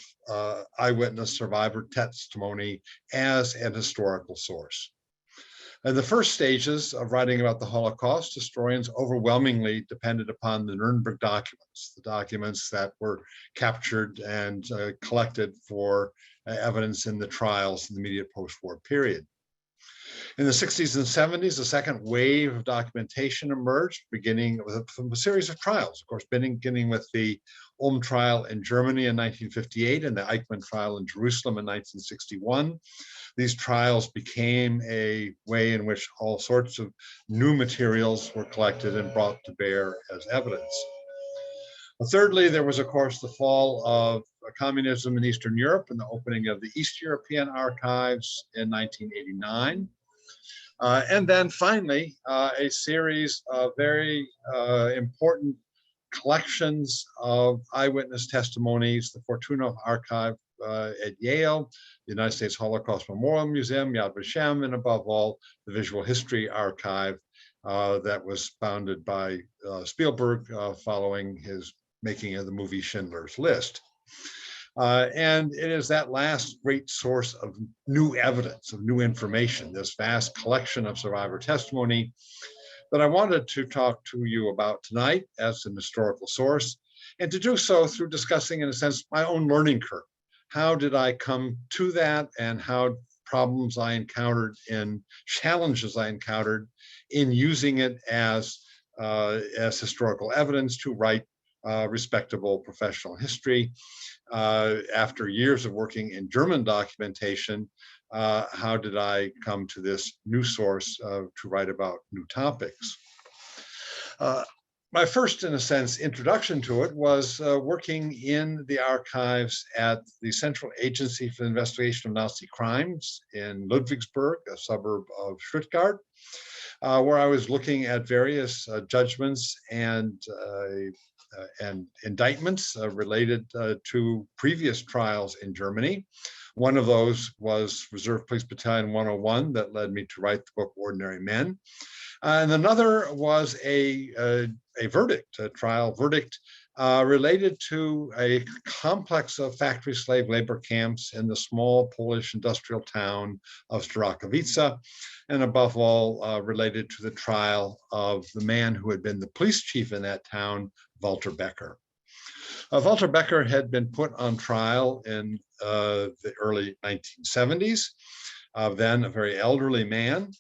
eyewitness survivor testimony as an historical source. In the first stages of writing about the Holocaust, historians overwhelmingly depended upon the Nuremberg documents, the documents that were captured and collected for evidence in the trials in the immediate post-war period. In the 60s and 70s, a second wave of documentation emerged, beginning with a series of trials, of course, beginning with the Ulm trial in Germany in 1958 and the Eichmann trial in Jerusalem in 1961. These trials became a way in which all sorts of new materials were collected and brought to bear as evidence. Thirdly, there was, of course, the fall of communism in Eastern Europe and the opening of the East European archives in 1989. And then finally, a series of very important collections of eyewitness testimonies, the Fortunoff Archive at Yale, the United States Holocaust Memorial Museum, Yad Vashem, and above all, the Visual History Archive that was founded by Spielberg following his making of the movie Schindler's List. And it is that last great source of new evidence, of new information, this vast collection of survivor testimony that I wanted to talk to you about tonight as an historical source, and to do so through discussing, in a sense, my own learning curve. How did I come to that, and how problems I encountered in challenges I encountered in using it as historical evidence to write respectable professional history. After years of working in German documentation, how did I come to this new source to write about new topics? My first, in a sense, introduction to it was working in the archives at the Central Agency for the Investigation of Nazi Crimes in Ludwigsburg, a suburb of Stuttgart, where I was looking at various judgments and indictments related to previous trials in Germany. One of those was Reserve Police Battalion 101 that led me to write the book Ordinary Men. And another was a verdict, a trial verdict related to a complex of factory slave labor camps in the small Polish industrial town of Starakowice, and above all, related to the trial of the man who had been the police chief in that town, Walter Becker. Walter Becker had been put on trial in the early 1970s, then a very elderly man,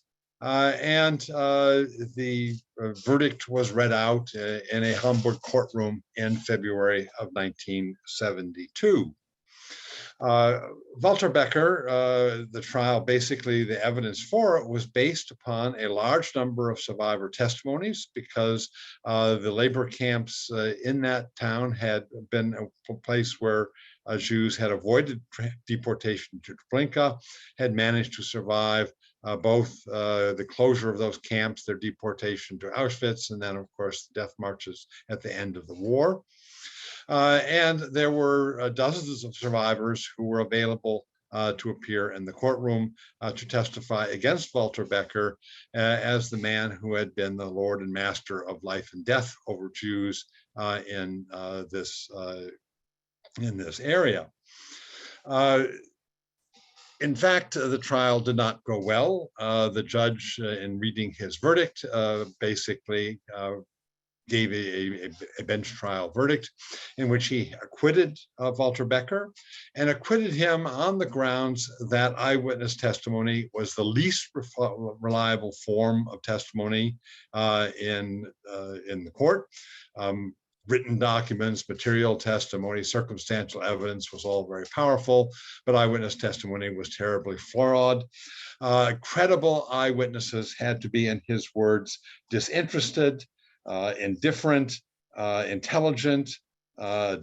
and the verdict was read out in a Hamburg courtroom in February of 1972. Walter Becker, the trial, basically the evidence for it was based upon a large number of survivor testimonies, because the labor camps in that town had been a place where Jews had avoided deportation to Treblinka, had managed to survive both the closure of those camps, their deportation to Auschwitz, and then, of course, the death marches at the end of the war. And there were dozens of survivors who were available to appear in the courtroom to testify against Walter Becker as the man who had been the lord and master of life and death over Jews in this area. In fact, the trial did not go well. The judge, in reading his verdict, basically gave a bench trial verdict in which he acquitted Walter Becker, and acquitted him on the grounds that eyewitness testimony was the least reliable form of testimony in the court. written documents, material testimony, circumstantial evidence was all very powerful, but eyewitness testimony was terribly flawed. Credible eyewitnesses had to be, in his words, disinterested, indifferent, intelligent,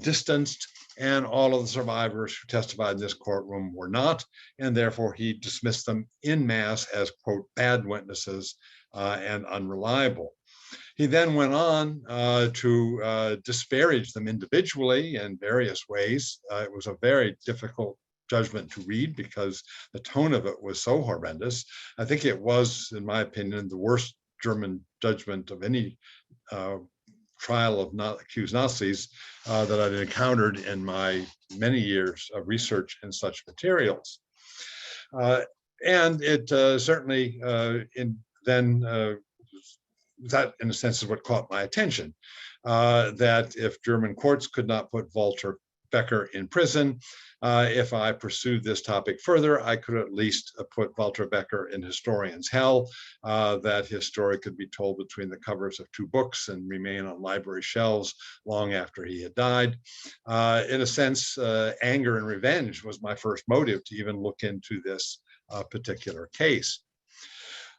distanced, and all of the survivors who testified in this courtroom were not, and therefore he dismissed them en masse as, quote, bad witnesses and unreliable. He then went on to disparage them individually in various ways. It was a very difficult judgment to read because the tone of it was so horrendous. I think it was, in my opinion, the worst German judgment of any trial of not accused Nazis that I'd encountered in my many years of research in such materials. And it certainly that in a sense is what caught my attention, that if German courts could not put Walter Becker in prison, if I pursued this topic further, I could at least put Walter Becker in historian's hell, that his story could be told between the covers of 2 books and remain on library shelves long after he had died. In a sense, anger and revenge was my first motive to even look into this particular case.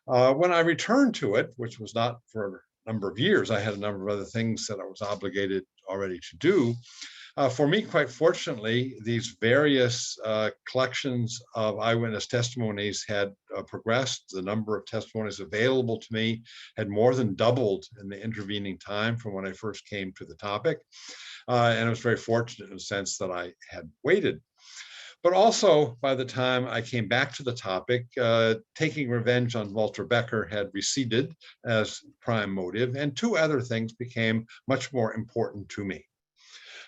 When I returned to it, which was not for a number of years, I had a number of other things that I was obligated already to do. For me, quite fortunately, these various collections of eyewitness testimonies had progressed. The number of testimonies available to me had more than doubled in the intervening time from when I first came to the topic. And I was very fortunate in the sense that I had waited. But also, by the time I came back to the topic, taking revenge on Walter Becker had receded as prime motive, and 2 other things became much more important to me.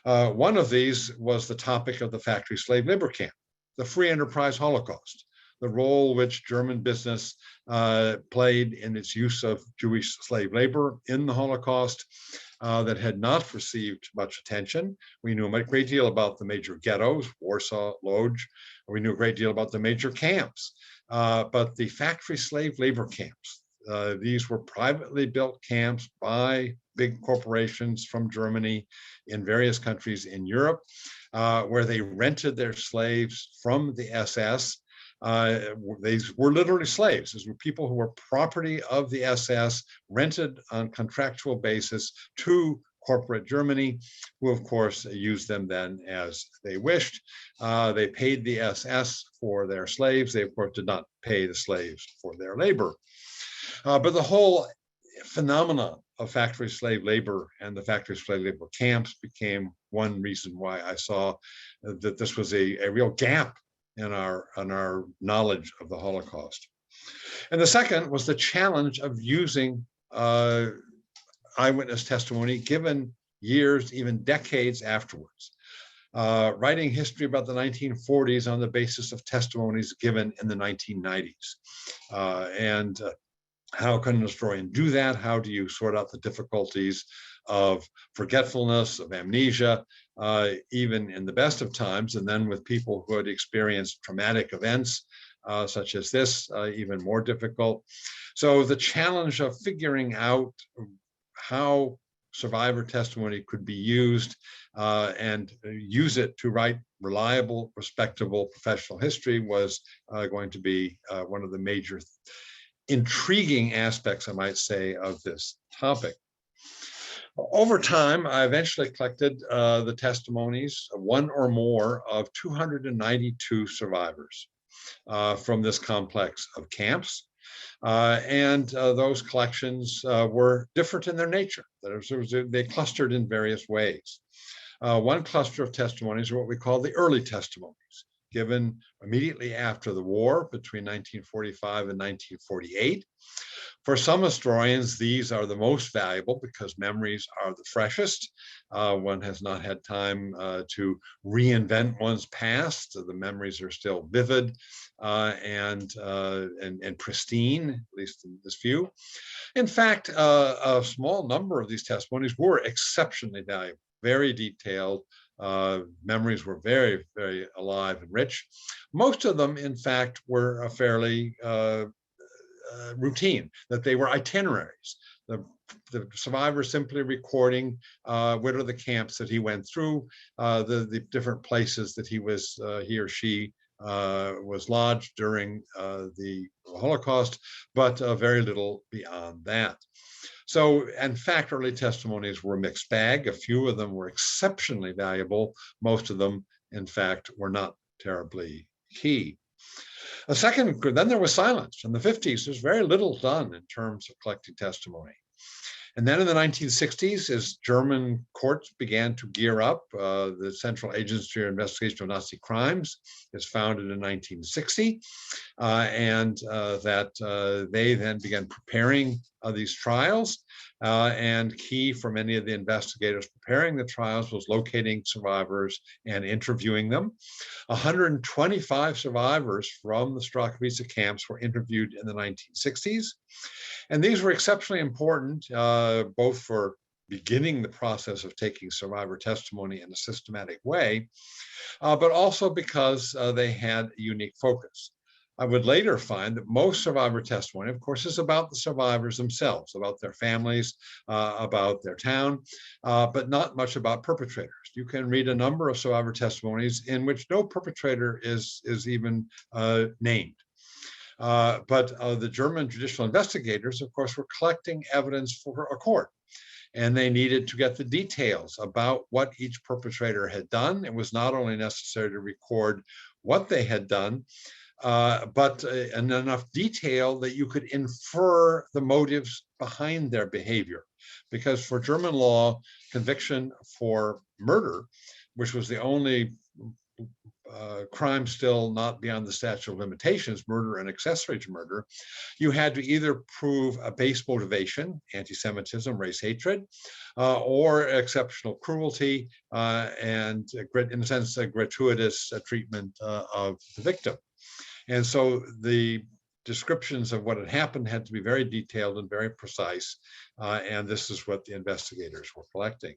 One of these was the topic of the factory slave labor camp, the free enterprise Holocaust, the role which German business played in its use of Jewish slave labor in the Holocaust that had not received much attention. We knew a great deal about the major ghettos, Warsaw, Lodz. We knew a great deal about the major camps, but the factory slave labor camps, these were privately built camps by big corporations from Germany in various countries in Europe, where they rented their slaves from the SS. These were literally slaves. These were people who were property of the SS, rented on contractual basis to corporate Germany, who of course used them then as they wished. They paid the SS for their slaves. They of course did not pay the slaves for their labor. But the whole phenomena of factory slave labor and the factory slave labor camps became one reason why I saw that this was a real gap in our knowledge of the Holocaust. And the second was the challenge of using eyewitness testimony given years, even decades afterwards. Writing history about the 1940s on the basis of testimonies given in the 1990s. How can an historian do that? How do you sort out the difficulties of forgetfulness, of amnesia, even in the best of times, and then with people who had experienced traumatic events such as this, even more difficult. So the challenge of figuring out how survivor testimony could be used and use it to write reliable, respectable professional history was going to be one of the major intriguing aspects, I might say, of this topic. Over time, I eventually collected the testimonies of one or more of 292 survivors from this complex of camps. And those collections were different in their nature. They clustered in various ways. One cluster of testimonies are what we call the early testimonies, given immediately after the war between 1945 and 1948. For some historians, these are the most valuable because memories are the freshest. One has not had time to reinvent one's past. The memories are still vivid and pristine, at least in this view. In fact, a small number of these testimonies were exceptionally valuable, very detailed. Memories were very, very alive and rich. Most of them, in fact, were fairly routine, that they were itineraries. The the survivor simply recording what are the camps that he went through, the different places that he or she was lodged during the Holocaust, but very little beyond that. So, in fact, early testimonies were a mixed bag. A few of them were exceptionally valuable. Most of them, in fact, were not terribly key. Then there was silence. In the 50s, there's very little done in terms of collecting testimony. And then in the 1960s, as German courts began to gear up, the Central Agency for Investigation of Nazi Crimes is founded in 1960, and they then began preparing these trials. And key for many of the investigators preparing the trials was locating survivors and interviewing them. 125 survivors from the Strachwitz camps were interviewed in the 1960s. And these were exceptionally important, both for beginning the process of taking survivor testimony in a systematic way, but also because they had a unique focus. I would later find that most survivor testimony, of course, is about the survivors themselves, about their families, about their town, but not much about perpetrators. You can read a number of survivor testimonies in which no perpetrator is even named. But the German judicial investigators, of course, were collecting evidence for a court. And they needed to get the details about what each perpetrator had done. It was not only necessary to record what they had done, but in enough detail that you could infer the motives behind their behavior. Because for German law, conviction for murder, which was the only crime still not beyond the statute of limitations, murder and accessory to murder, you had to either prove a base motivation, anti-Semitism, race hatred, or exceptional cruelty, and in a sense, a gratuitous treatment of the victim. And so the descriptions of what had happened had to be very detailed and very precise, and this is what the investigators were collecting.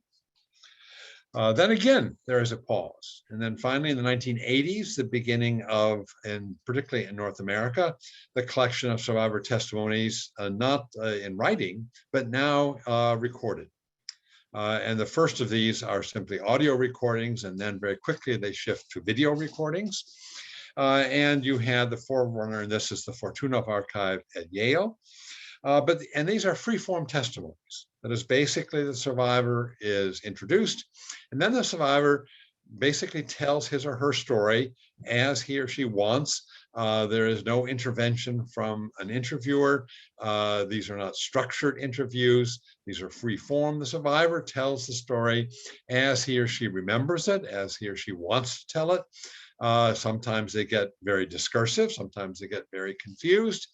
Then again, there is a pause. And then finally, in the 1980s, the beginning of, and particularly in North America, the collection of survivor testimonies, not in writing, but now recorded. And the first of these are simply audio recordings, and then very quickly they shift to video recordings. And you had the forerunner, and this is the Fortunoff archive at Yale. And these are free-form testimonies. That is, basically the survivor is introduced, and then the survivor basically tells his or her story as he or she wants. There is no intervention from an interviewer. These are not structured interviews. These are free-form. The survivor tells the story as he or she remembers it, as he or she wants to tell it. Sometimes they get very discursive. Sometimes they get very confused.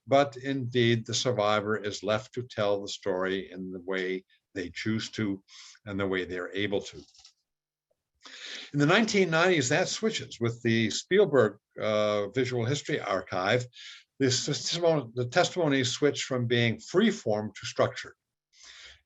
But indeed, the survivor is left to tell the story in the way they choose to and the way they're able to. In the 1990s, that switches with the Spielberg Visual History Archive. The testimonies switch from being free-form to structured.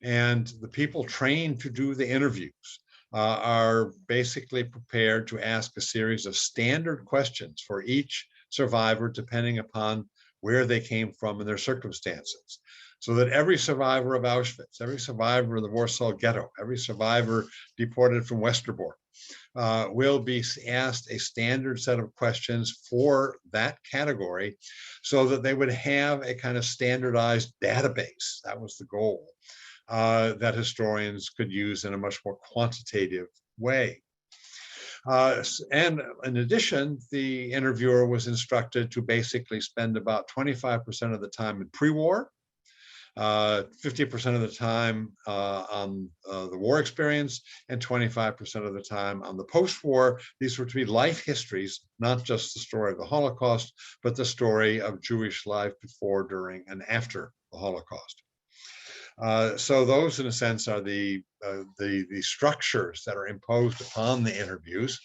And the people trained to do the interviews are basically prepared to ask a series of standard questions for each survivor, depending upon where they came from and their circumstances, so that every survivor of Auschwitz, every survivor of the Warsaw Ghetto, every survivor deported from Westerbork will be asked a standard set of questions for that category, so that they would have a kind of standardized database. That was the goal, that historians could use in a much more quantitative way. And in addition, the interviewer was instructed to basically spend about 25% of the time in pre-war, 50% of the time on the war experience, and 25% of the time on the post-war. These were to be life histories, not just the story of the Holocaust, but the story of Jewish life before, during, and after the Holocaust. So those, in a sense, are the structures that are imposed upon the interviews.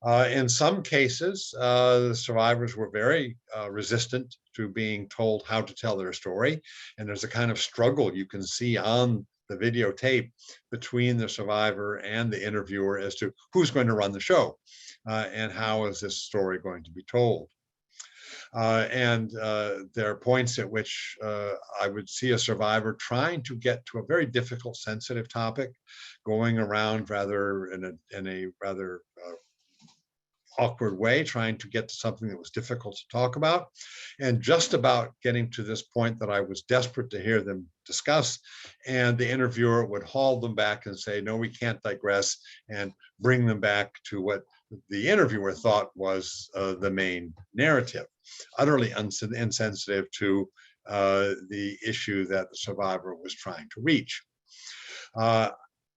In some cases, the survivors were very resistant to being told how to tell their story. And there's a kind of struggle you can see on the videotape between the survivor and the interviewer as to who's going to run the show and how is this story going to be told. There are points at which I would see a survivor trying to get to a very difficult, sensitive topic, going around rather in a rather awkward way, trying to get to something that was difficult to talk about, and just about getting to this point that I was desperate to hear them discuss. And the interviewer would haul them back and say, no, we can't digress, and bring them back to what the interviewer thought was the main narrative, utterly insensitive to the issue that the survivor was trying to reach.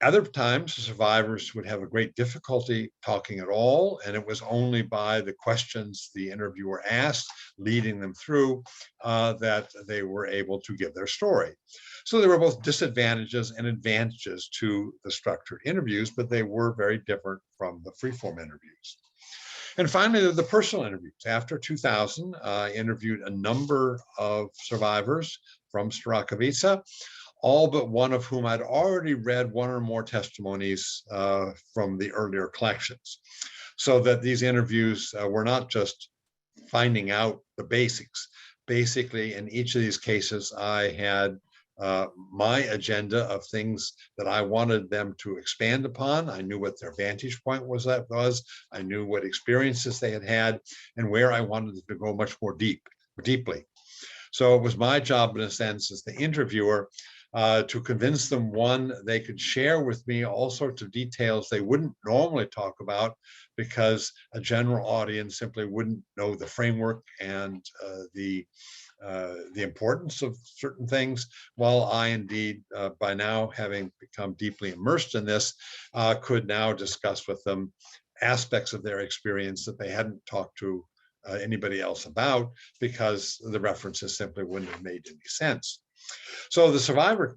Other times, the survivors would have a great difficulty talking at all, and it was only by the questions the interviewer asked, leading them through, that they were able to give their story. So there were both disadvantages and advantages to the structured interviews, but they were very different from the free-form interviews. And finally, the personal interviews. After 2000, I interviewed a number of survivors from Srirachavica, all but one of whom I'd already read one or more testimonies from the earlier collections. So that these interviews were not just finding out the basics. Basically, in each of these cases, I had my agenda of things that I wanted them to expand upon. I knew what their vantage point was. I knew what experiences they had had and where I wanted them to go much more deeply. So it was my job, in a sense, as the interviewer, to convince them, one, they could share with me all sorts of details they wouldn't normally talk about because a general audience simply wouldn't know the framework and the importance of certain things, while I indeed, by now having become deeply immersed in this, could now discuss with them aspects of their experience that they hadn't talked to anybody else about because the references simply wouldn't have made any sense. So the survivor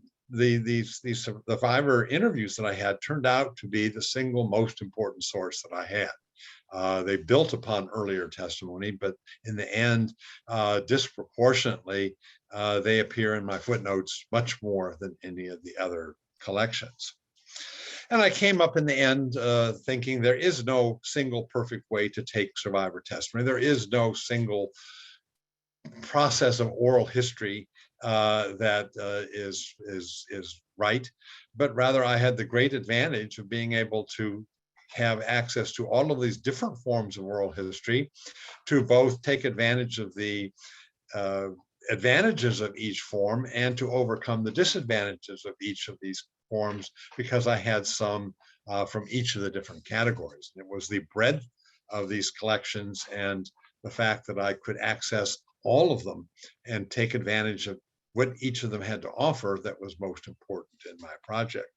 interviews that I had turned out to be the single most important source that I had. They built upon earlier testimony, but in the end, disproportionately, they appear in my footnotes much more than any of the other collections. And I came up in the end thinking there is no single perfect way to take survivor testimony. There is no single process of oral history that is right, but rather I had the great advantage of being able to have access to all of these different forms of oral history, to both take advantage of the advantages of each form and to overcome the disadvantages of each of these forms, because I had some from each of the different categories. And it was the breadth of these collections and the fact that I could access all of them and take advantage of what each of them had to offer that was most important in my project.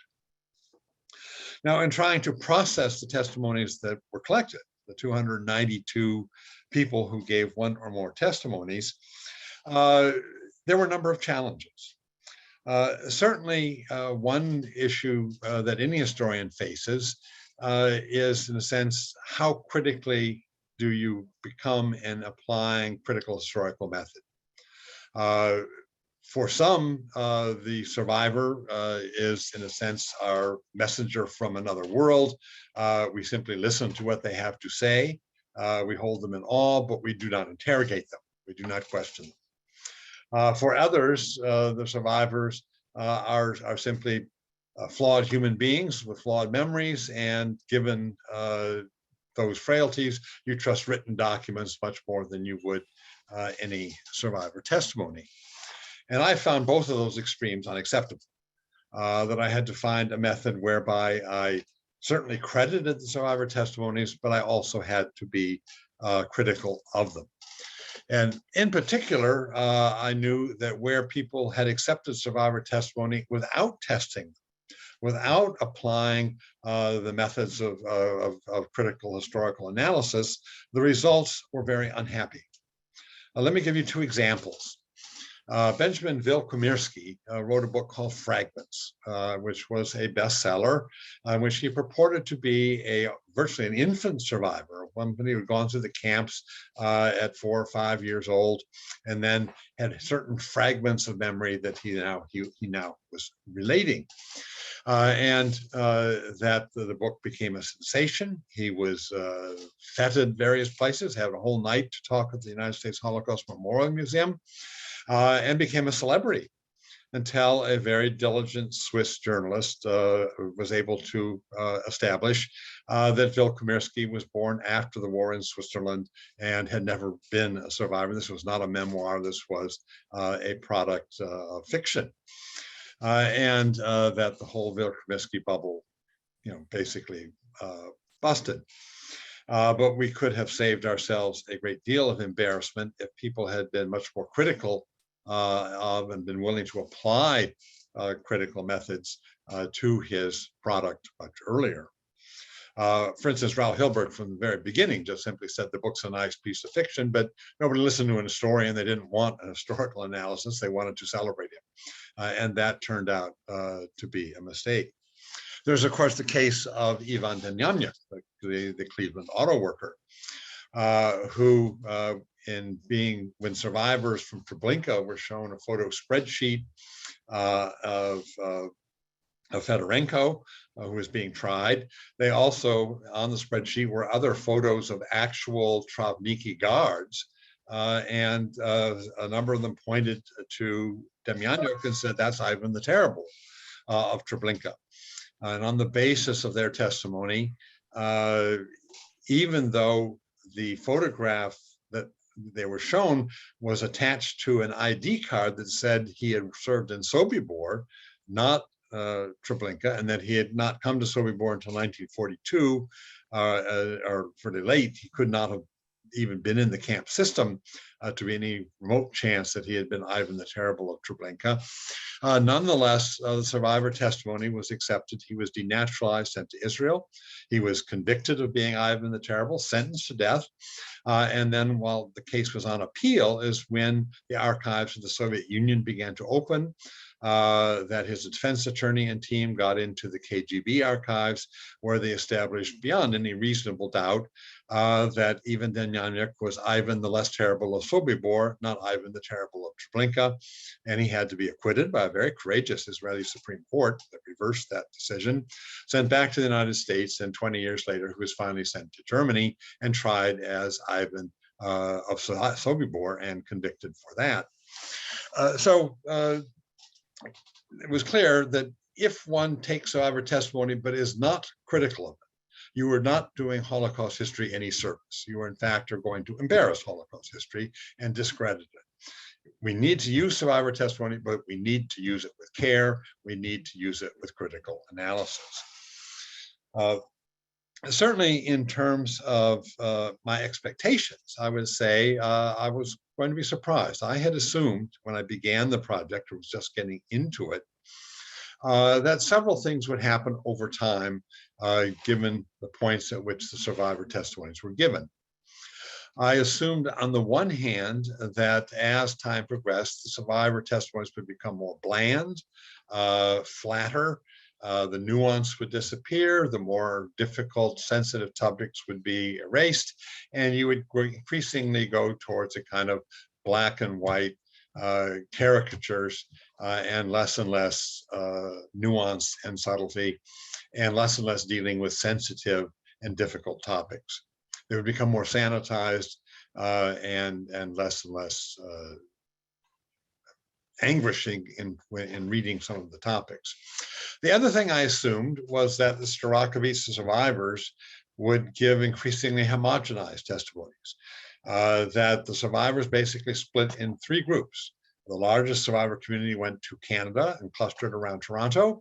Now, in trying to process the testimonies that were collected, the 292 people who gave one or more testimonies, there were a number of challenges. Certainly, one issue that any historian faces is, in a sense, how critically do you become in applying critical historical method? For some, the survivor is, in a sense, our messenger from another world. We simply listen to what they have to say. We hold them in awe, but we do not interrogate them. We do not question them. For others, the survivors are simply flawed human beings with flawed memories, and given those frailties, you trust written documents much more than you would any survivor testimony. And I found both of those extremes unacceptable, that I had to find a method whereby I certainly credited the survivor testimonies, but I also had to be critical of them. And in particular, I knew that where people had accepted survivor testimony without testing, without applying the methods of critical historical analysis, the results were very unhappy. Let me give you two examples. Benjamin Wilkomirski wrote a book called Fragments, which was a bestseller, in which he purported to be virtually an infant survivor, one who had gone through the camps at 4 or 5 years old, and then had certain fragments of memory that he now was relating. That the book became a sensation. He was feted various places, had a whole night to talk at the United States Holocaust Memorial Museum, and became a celebrity until a very diligent Swiss journalist was able to establish that Will Komirski was born after the war in Switzerland and had never been a survivor. This was not a memoir. This was a product of fiction. And that the whole Will Komirski bubble, basically busted. But we could have saved ourselves a great deal of embarrassment if people had been much more critical of and been willing to apply critical methods to his product much earlier. For instance, Raoul Hilberg from the very beginning just simply said the book's a nice piece of fiction, but nobody listened to an historian. They didn't want an historical analysis. They wanted to celebrate him. And that turned out to be a mistake. There's, of course, the case of Ivan Demjanjuk, the Cleveland auto worker, who when survivors from Treblinka were shown a photo spreadsheet of Fedorenko, who was being tried. They also, on the spreadsheet, were other photos of actual Travniki guards. And a number of them pointed to Demjanjuk and said, that's Ivan the Terrible of Treblinka. And on the basis of their testimony, even though the photograph that they were shown was attached to an ID card that said he had served in Sobibor, not Treblinka, and that he had not come to Sobibor until 1942, or pretty late. He could not have even been in the camp system to be any remote chance that he had been Ivan the Terrible of Treblinka. Nonetheless, the survivor testimony was accepted. He was denaturalized, sent to Israel. He was convicted of being Ivan the Terrible, sentenced to death. And then while the case was on appeal is when the archives of the Soviet Union began to open, that his defense attorney and team got into the KGB archives, where they established beyond any reasonable doubt that even Demjanjuk was Ivan the less terrible of Sobibor, not Ivan the Terrible of Treblinka. And he had to be acquitted by a very courageous Israeli Supreme Court that reversed that decision, sent back to the United States, and 20 years later, he was finally sent to Germany and tried as Ivan of Sobibor and convicted for that. It was clear that if one takes survivor testimony but is not critical of it, you are not doing Holocaust history any service. You, in fact, are going to embarrass Holocaust history and discredit it. We need to use survivor testimony, but we need to use it with care. We need to use it with critical analysis. Certainly in terms of my expectations, I would say I was going to be surprised. I had assumed when I began the project, or was just getting into it, that several things would happen over time, given the points at which the survivor testimonies were given. I assumed on the one hand that as time progressed, the survivor testimonies would become more bland, flatter, the nuance would disappear, the more difficult, sensitive topics would be erased, and you would increasingly go towards a kind of black and white caricatures and less nuance and subtlety, and less dealing with sensitive and difficult topics. They would become more sanitized and less anguishing in reading some of the topics. The other thing I assumed was that the Starokovica survivors would give increasingly homogenized testimonies, that the survivors basically split in three groups. The largest survivor community went to Canada and clustered around Toronto.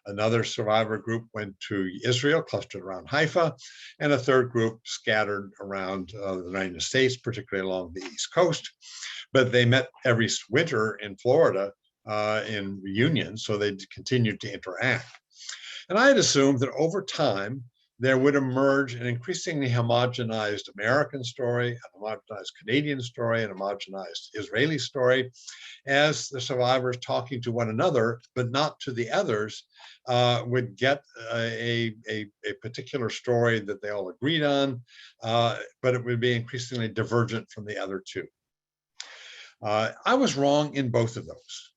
Another survivor group went to Israel, clustered around Haifa, and a third group scattered around the United States, particularly along the East Coast. But they met every winter in Florida in reunions, so they continued to interact. And I had assumed that over time, there would emerge an increasingly homogenized American story, a homogenized Canadian story, and a homogenized Israeli story, as the survivors talking to one another, but not to the others, would get a particular story that they all agreed on, but it would be increasingly divergent from the other two. I was wrong in both of those.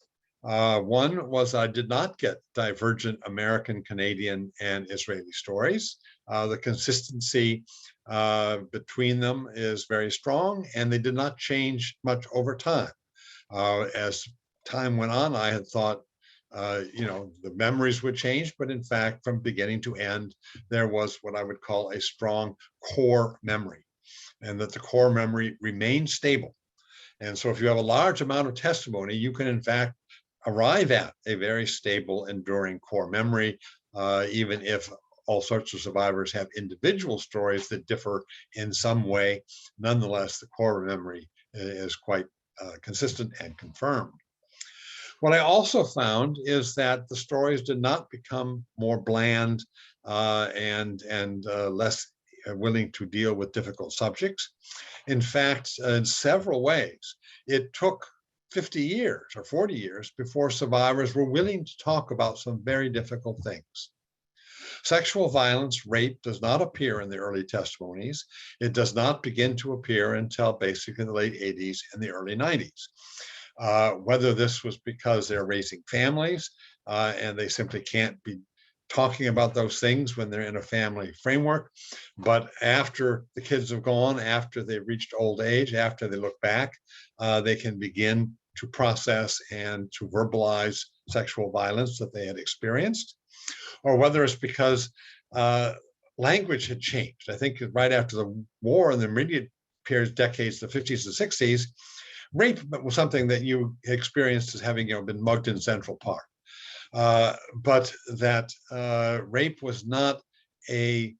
One was I did not get divergent American, Canadian, and Israeli stories. The consistency between them is very strong, and they did not change much over time. As time went on, I had thought, the memories would change, but in fact, from beginning to end, there was what I would call a strong core memory, and that the core memory remained stable. And so if you have a large amount of testimony, you can in fact arrive at a very stable, enduring core memory, even if all sorts of survivors have individual stories that differ in some way. Nonetheless, the core memory is quite consistent and confirmed. What I also found is that the stories did not become more bland and less willing to deal with difficult subjects. In fact, in several ways, it took 50 years or 40 years before survivors were willing to talk about some very difficult things. Sexual violence, rape, does not appear in the early testimonies. It does not begin to appear until basically the late 80s and the early 90s. Whether this was because they're raising families and they simply can't be talking about those things when they're in a family framework, but after the kids have gone, after they've reached old age, after they look back, they can begin to process and to verbalize sexual violence that they had experienced, or whether it's because language had changed. I think right after the war, in the immediate period, decades, the 50s and 60s, rape was something that you experienced as having been mugged in Central Park. But that rape was not a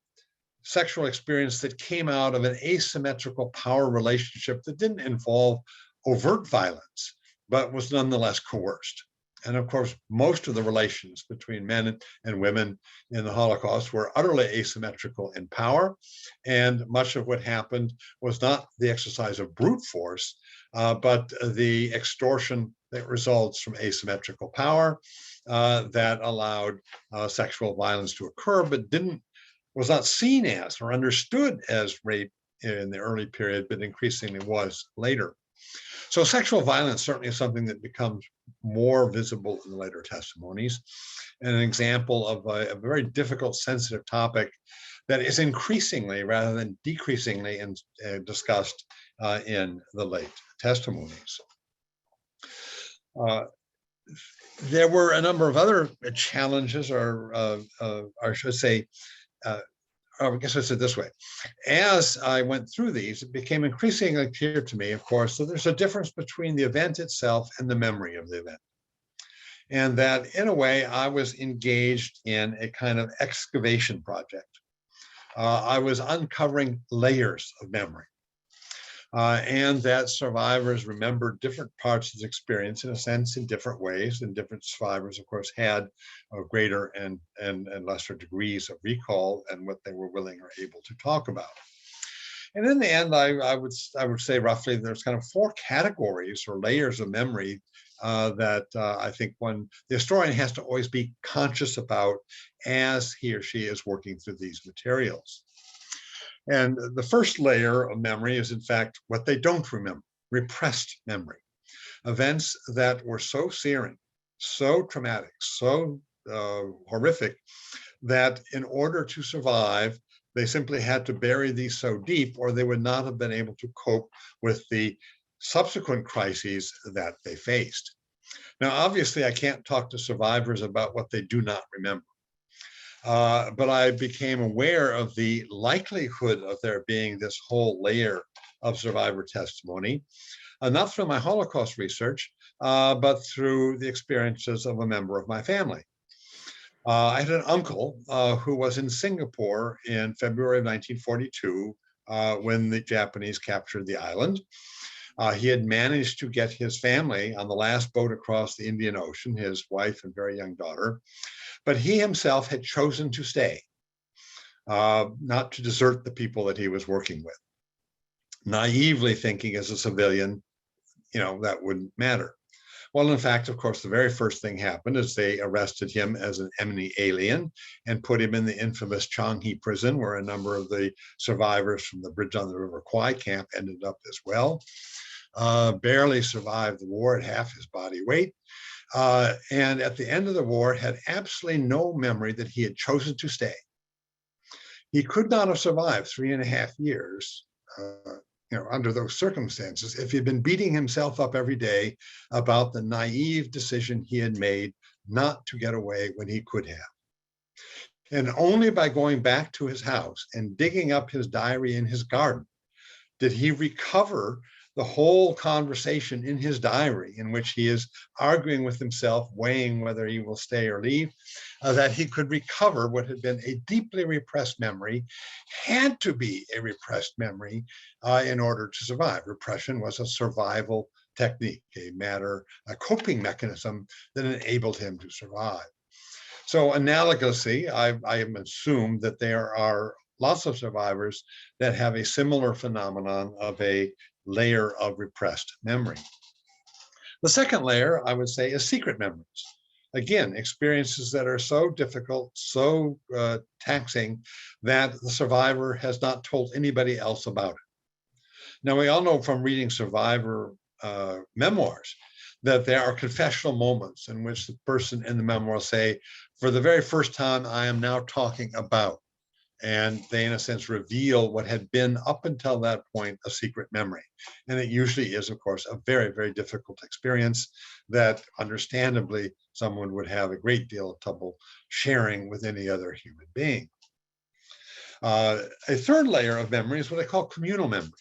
sexual experience that came out of an asymmetrical power relationship that didn't involve overt violence, but was nonetheless coerced. And of course, most of the relations between men and women in the Holocaust were utterly asymmetrical in power. And much of what happened was not the exercise of brute force, but the extortion that results from asymmetrical power that allowed sexual violence to occur, but was not seen as or understood as rape in the early period, but increasingly was later. So sexual violence certainly is something that becomes more visible in the later testimonies, and an example of a very difficult, sensitive topic that is increasingly rather than decreasingly discussed in the late testimonies. There were a number of other challenges, or I should say, I guess I said this way. As I went through these, it became increasingly clear to me, of course, that there's a difference between the event itself and the memory of the event. And that in a way, I was engaged in a kind of excavation project. I was uncovering layers of memory. And that survivors remembered different parts of the experience, in a sense, in different ways. And different survivors, of course, had greater and lesser degrees of recall and what they were willing or able to talk about. And in the end, I would say roughly there's kind of 4 categories or layers of memory that I think the historian has to always be conscious about as he or she is working through these materials. And the first layer of memory is, in fact, what they don't remember, repressed memory. Events that were so searing, so traumatic, so horrific, that in order to survive, they simply had to bury these so deep, or they would not have been able to cope with the subsequent crises that they faced. Now, obviously, I can't talk to survivors about what they do not remember. But I became aware of the likelihood of there being this whole layer of survivor testimony, not through my Holocaust research, but through the experiences of a member of my family. I had an uncle who was in Singapore in February of 1942 when the Japanese captured the island. He had managed to get his family on the last boat across the Indian Ocean, his wife and very young daughter. But he himself had chosen to stay, not to desert the people that he was working with, naively thinking as a civilian, that wouldn't matter. Well, in fact, of course, the very first thing happened is they arrested him as an enemy alien and put him in the infamous Changi prison, where a number of the survivors from the Bridge on the River Kwai camp ended up as well. Barely survived the war at half his body weight. And at the end of the war had absolutely no memory that he had chosen to stay. He could not have survived 3.5 years, under those circumstances if he'd been beating himself up every day about the naive decision he had made not to get away when he could have. And only by going back to his house and digging up his diary in his garden did he recover the whole conversation in his diary, in which he is arguing with himself, weighing whether he will stay or leave, that he could recover what had been a deeply repressed memory, had to be a repressed memory in order to survive. Repression was a survival technique, a coping mechanism that enabled him to survive. So analogously, I am assumed that there are lots of survivors that have a similar phenomenon of a layer of repressed memory. The second layer, I would say, is secret memories. Again, experiences that are so difficult, so taxing, that the survivor has not told anybody else about it. Now, we all know from reading survivor memoirs that there are confessional moments in which the person in the memoir say, for the very first time, I am now talking about. And they, in a sense, reveal what had been up until that point a secret memory. And it usually is, of course, a very, very difficult experience that understandably someone would have a great deal of trouble sharing with any other human being. A third layer of memory is what I call communal memory.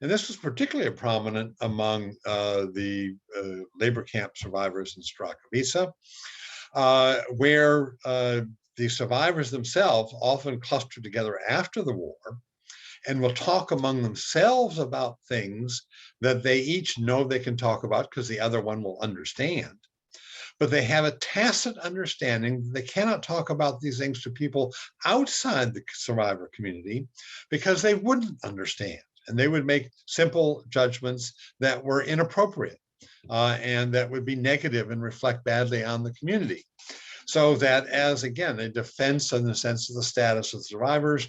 And this was particularly prominent among the labor camp survivors in Strachowitz, where the survivors themselves often cluster together after the war and will talk among themselves about things that they each know they can talk about because the other one will understand. But they have a tacit understanding that they cannot talk about these things to people outside the survivor community because they wouldn't understand. And they would make simple judgments that were inappropriate and that would be negative and reflect badly on the community. So that as, again, a defense in the sense of the status of survivors,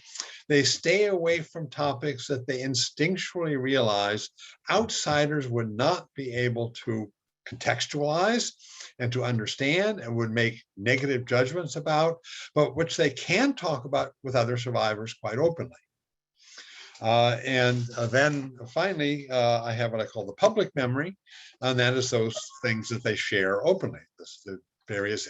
they stay away from topics that they instinctually realize outsiders would not be able to contextualize and to understand and would make negative judgments about, but which they can talk about with other survivors quite openly. And then finally, I have what I call the public memory, and that is those things that they share openly. The various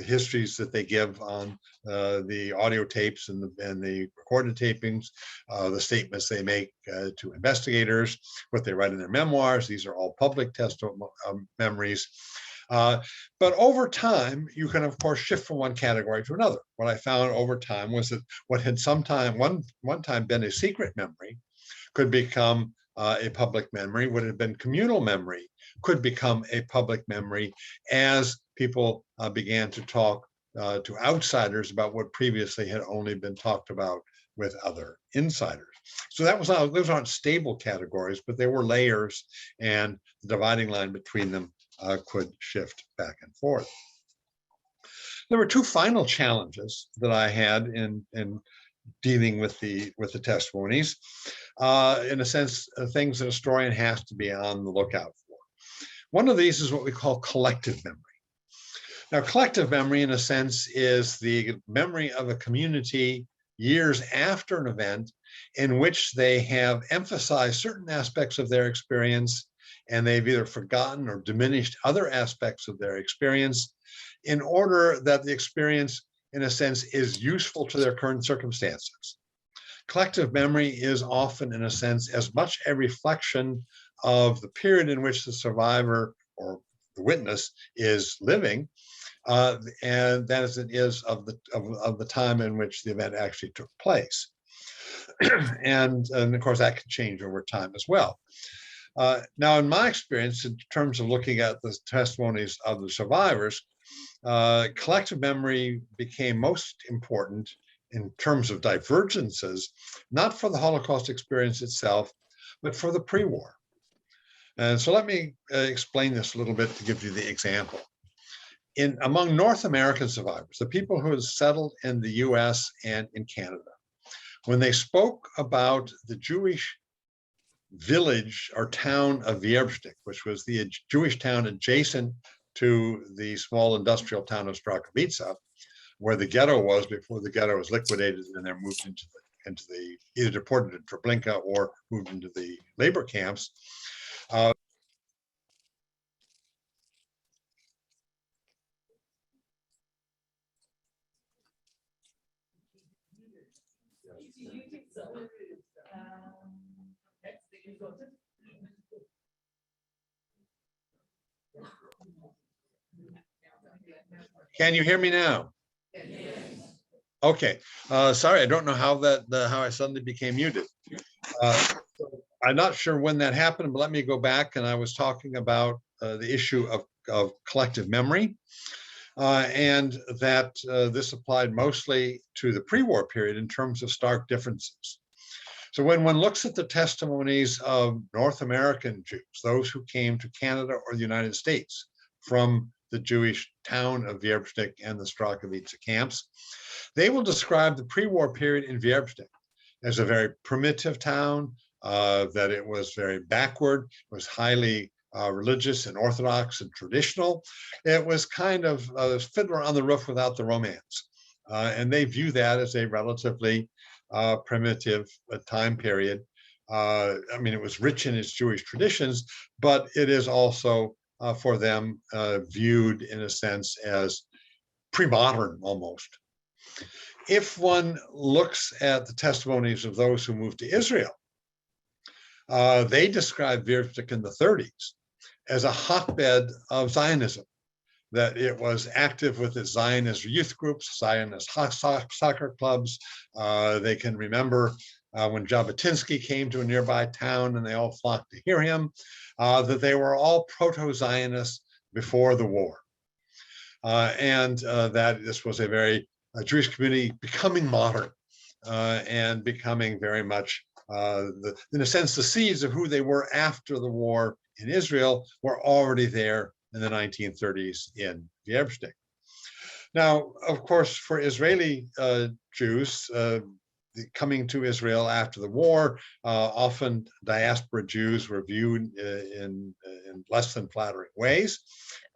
histories that they give on the audio tapes and the recorded tapings, the statements they make to investigators, what they write in their memoirs. These are all public memories. But over time, you can, of course, shift from one category to another. What I found over time was that what had one time been a secret memory could become a public memory. What had been communal memory could become a public memory as people began to talk to outsiders about what previously had only been talked about with other insiders. So those aren't stable categories, but they were layers, and the dividing line between them could shift back and forth. There were two final challenges that I had in dealing with the testimonies. In a sense, things that a historian has to be on the lookout for. One of these is what we call collective memory. Now, collective memory, in a sense, is the memory of a community years after an event in which they have emphasized certain aspects of their experience, and they've either forgotten or diminished other aspects of their experience in order that the experience, in a sense, is useful to their current circumstances. Collective memory is often, in a sense, as much a reflection of the period in which the survivor or the witness is living, and that as it is of the time in which the event actually took place. and of course, that can change over time as well. Now, in my experience, in terms of looking at the testimonies of the survivors, collective memory became most important in terms of divergences, not for the Holocaust experience itself, but for the pre-war. And so let me explain this a little bit to give you the example. Among North American survivors, the people who had settled in the US and in Canada, when they spoke about the Jewish village or town of Wierbstik, which was the Jewish town adjacent to the small industrial town of Strachowitza, where the ghetto was before the ghetto was liquidated and they're moved into the either deported to Treblinka or moved into the labor camps. Can you hear me now? Okay, sorry, I don't know how how I suddenly became muted. I'm not sure when that happened, but let me go back. And I was talking about the issue of collective memory, and that this applied mostly to the pre-war period in terms of stark differences. So when one looks at the testimonies of North American Jews, those who came to Canada or the United States from the Jewish town of Wierbstik and the Strachowitza camps, they will describe the pre-war period in Wierbstik as a very primitive town, that it was very backward, was highly religious and Orthodox and traditional. It was kind of a Fiddler on the Roof without the romance. And they view that as a relatively primitive time period. I mean, it was rich in its Jewish traditions, but it is also for them viewed in a sense as pre-modern almost. If one looks at the testimonies of those who moved to Israel, they describe Wierbstik in the 30s as a hotbed of Zionism, that it was active with its Zionist youth groups, Zionist soccer clubs. They can remember when Jabotinsky came to a nearby town and they all flocked to hear him, that they were all proto-Zionists before the war. And that this was a very Jewish community becoming modern and becoming very much, in a sense, the seeds of who they were after the war in Israel were already there in the 1930s in Wierbstik. Now, of course, for Israeli Jews coming to Israel after the war, often diaspora Jews were viewed in less than flattering ways.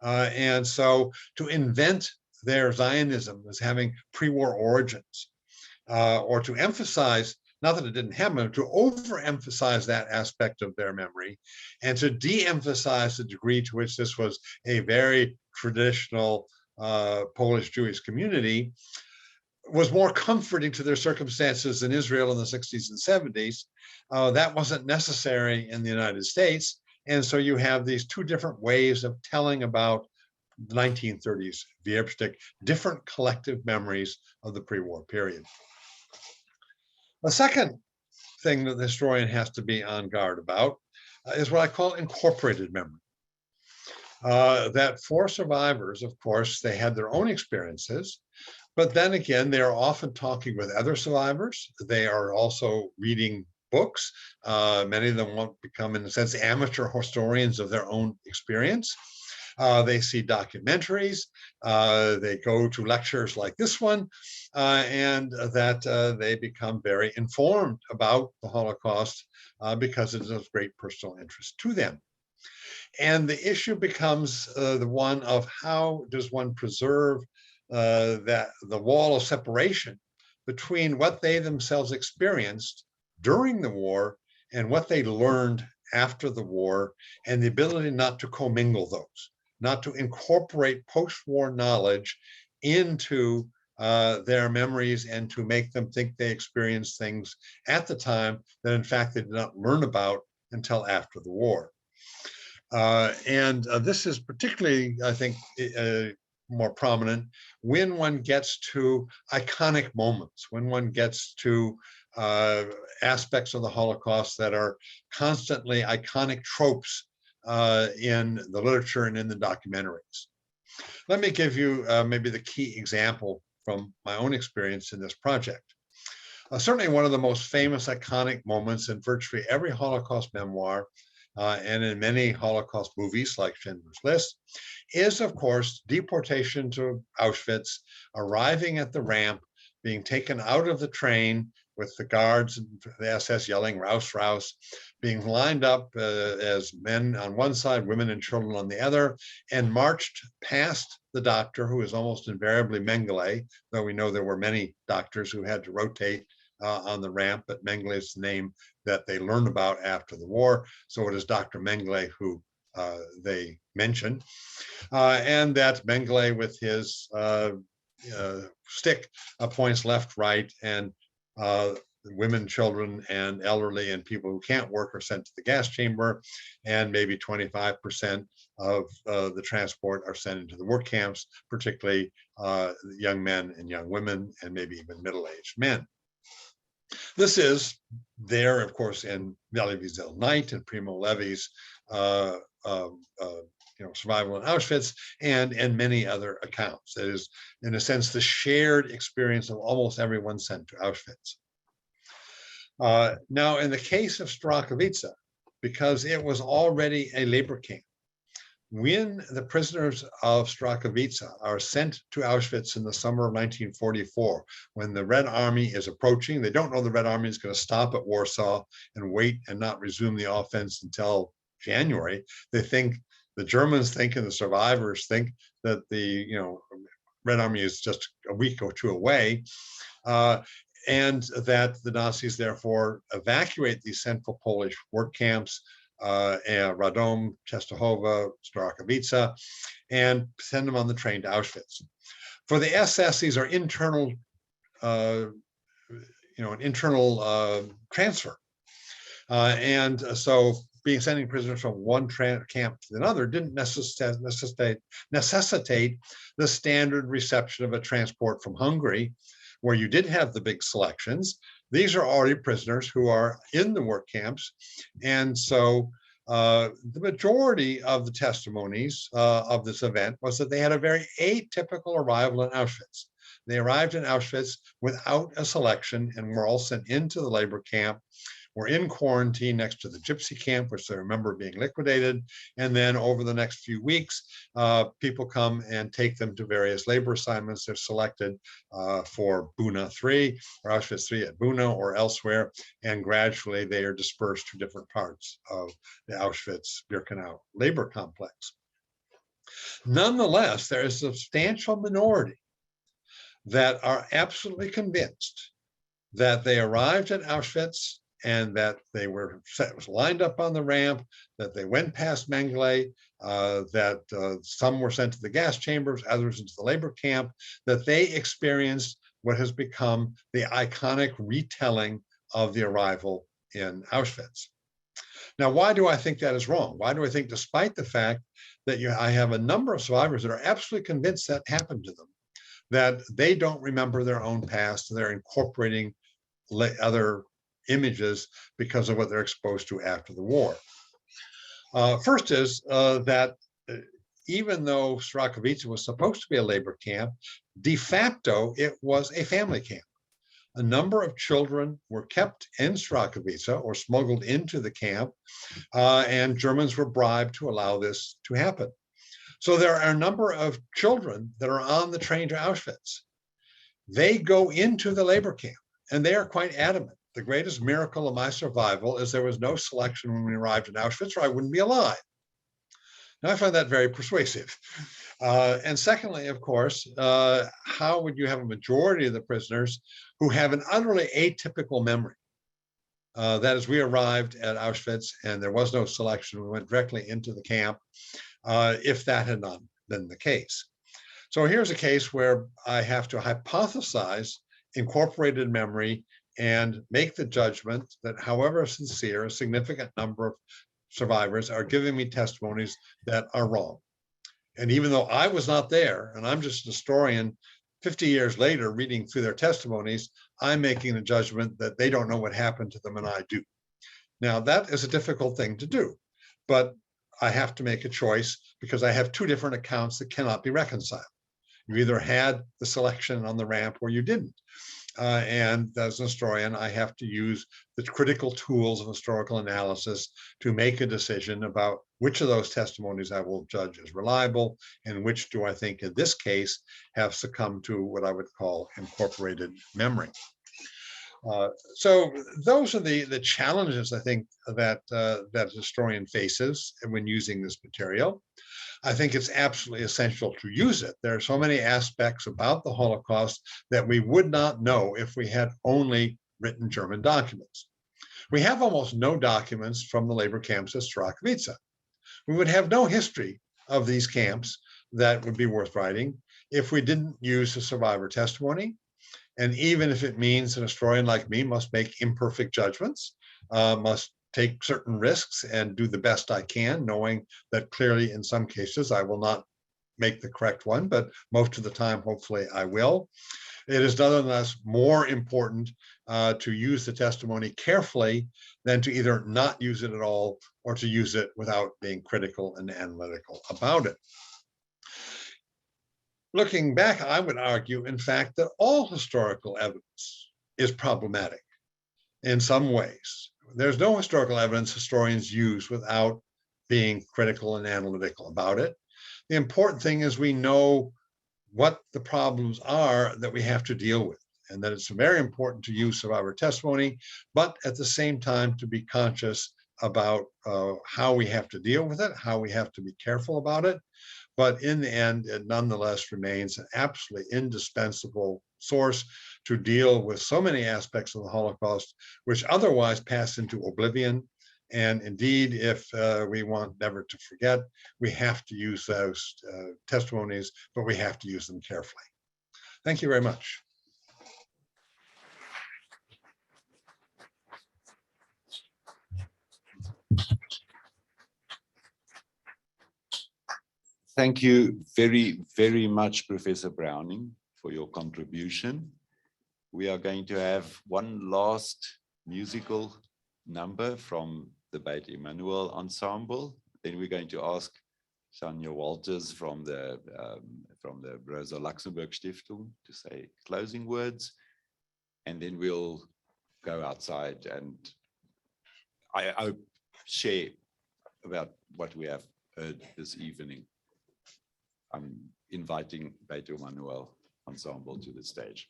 And so to invent their Zionism as having pre-war origins, or to emphasize, not that it didn't happen, to overemphasize that aspect of their memory and to de-emphasize the degree to which this was a very traditional Polish Jewish community, was more comforting to their circumstances in Israel in the 60s and 70s. That wasn't necessary in the United States. And so you have these two different ways of telling about the 1930s Wierbstik, different collective memories of the pre-war period. The second thing that the historian has to be on guard about is what I call incorporated memory. That for survivors, of course, they had their own experiences, but then again, they are often talking with other survivors. They are also reading books. Many of them want to become, in a sense, amateur historians of their own experience. They see documentaries, they go to lectures like this one, and that they become very informed about the Holocaust because it is of great personal interest to them. And the issue becomes the one of how does one preserve the wall of separation between what they themselves experienced during the war and what they learned after the war, and the ability not to commingle those, not to incorporate post-war knowledge into their memories and to make them think they experienced things at the time that in fact they did not learn about until after the war. And this is particularly, I think, more prominent when one gets to iconic moments, when one gets to aspects of the Holocaust that are constantly iconic tropes in the literature and in the documentaries. Let me give you maybe the key example from my own experience in this project. Certainly one of the most famous iconic moments in virtually every Holocaust memoir and in many Holocaust movies like Schindler's List is, of course, deportation to Auschwitz, arriving at the ramp, being taken out of the train, with the guards and the SS yelling "Raus, Raus," being lined up as men on one side, women and children on the other, and marched past the doctor, who is almost invariably Mengele, though we know there were many doctors who had to rotate on the ramp, but Mengele is the name that they learned about after the war. So it is Dr. Mengele who they mention. And that Mengele with his stick points left, right, and women, children, and elderly and people who can't work are sent to the gas chamber, and maybe 25% of the transport are sent into the work camps, particularly young men and young women, and maybe even middle-aged men. This is there, of course, in Valley-Wiesel Knight and Primo Levi's survival in Auschwitz, and many other accounts. It is, in a sense, the shared experience of almost everyone sent to Auschwitz. Now, in the case of Strachowitz, because it was already a labor camp, when the prisoners of Strachowitz are sent to Auschwitz in the summer of 1944, when the Red Army is approaching, they don't know the Red Army is going to stop at Warsaw and wait and not resume the offense until January. They think, the Germans think, and the survivors think, that the Red Army is just a week or two away, and that the Nazis therefore evacuate these central Polish work camps, Radom, Czestochowa, Strachowitz, and send them on the train to Auschwitz. For the SS, these are internal, an internal transfer, and so sending prisoners from one camp to another didn't necessitate the standard reception of a transport from Hungary, where you did have the big selections. These are already prisoners who are in the work camps. And so the majority of the testimonies of this event was that they had a very atypical arrival in Auschwitz. They arrived in Auschwitz without a selection and were all sent into the labor camp, were in quarantine next to the gypsy camp, which they remember being liquidated. And then over the next few weeks, people come and take them to various labor assignments. They're selected for Buna 3 or Auschwitz 3 at Buna or elsewhere. And gradually they are dispersed to different parts of the Auschwitz-Birkenau labor complex. Nonetheless, there is a substantial minority that are absolutely convinced that they arrived at Auschwitz and that they were lined up on the ramp, that they went past Mengele, that some were sent to the gas chambers, others into the labor camp, that they experienced what has become the iconic retelling of the arrival in Auschwitz. Now, why do I think that is wrong? Why do I think, despite the fact that I have a number of survivors that are absolutely convinced that happened to them, that they don't remember their own past, they're incorporating other images because of what they're exposed to after the war. First is that even though Strachowitz was supposed to be a labor camp, de facto, it was a family camp. A number of children were kept in Strachowitz or smuggled into the camp, and Germans were bribed to allow this to happen. So there are a number of children that are on the train to Auschwitz. They go into the labor camp, and they are quite adamant. The greatest miracle of my survival is there was no selection when we arrived in Auschwitz, or I wouldn't be alive. Now, I find that very persuasive. And secondly, of course, how would you have a majority of the prisoners who have an utterly atypical memory? That is, we arrived at Auschwitz and there was no selection. We went directly into the camp, if that had not been the case. So here's a case where I have to hypothesize incorporated memory and make the judgment that, however sincere, a significant number of survivors are giving me testimonies that are wrong. And even though I was not there, and I'm just a historian 50 years later reading through their testimonies, I'm making the judgment that they don't know what happened to them and I do. Now, that is a difficult thing to do, but I have to make a choice because I have two different accounts that cannot be reconciled. You either had the selection on the ramp or you didn't. And as an historian, I have to use the critical tools of historical analysis to make a decision about which of those testimonies I will judge as reliable and which do I think in this case have succumbed to what I would call incorporated memory. So those are the challenges, I think, that that historian faces when using this material. I think it's absolutely essential to use it. There are so many aspects about the Holocaust that we would not know if we had only written German documents. We have almost no documents from the labor camps at Strzałkowice. We would have no history of these camps that would be worth writing if we didn't use the survivor testimony. And even if it means an historian like me must make imperfect judgments, must take certain risks and do the best I can, knowing that clearly in some cases I will not make the correct one, but most of the time, hopefully I will. It is nonetheless more important to use the testimony carefully than to either not use it at all or to use it without being critical and analytical about it. Looking back, I would argue, in fact, that all historical evidence is problematic in some ways. There's no historical evidence historians use without being critical and analytical about it. The important thing is we know what the problems are that we have to deal with, and that it's very important to use survivor testimony, but at the same time to be conscious about how we have to deal with it, how we have to be careful about it. But in the end, it nonetheless remains an absolutely indispensable source to deal with so many aspects of the Holocaust, which otherwise pass into oblivion. And indeed, if we want never to forget, we have to use those testimonies, but we have to use them carefully. Thank you very much. Thank you very, very much, Professor Browning, for your contribution. We are going to have one last musical number from the Beit Emmanuel Ensemble. Then we're going to ask Shania Walters from the Rosa-Luxemburg-Stiftung to say closing words. And then we'll go outside and I share about what we have heard this evening. I'm inviting Beit Emmanuel Ensemble to the stage.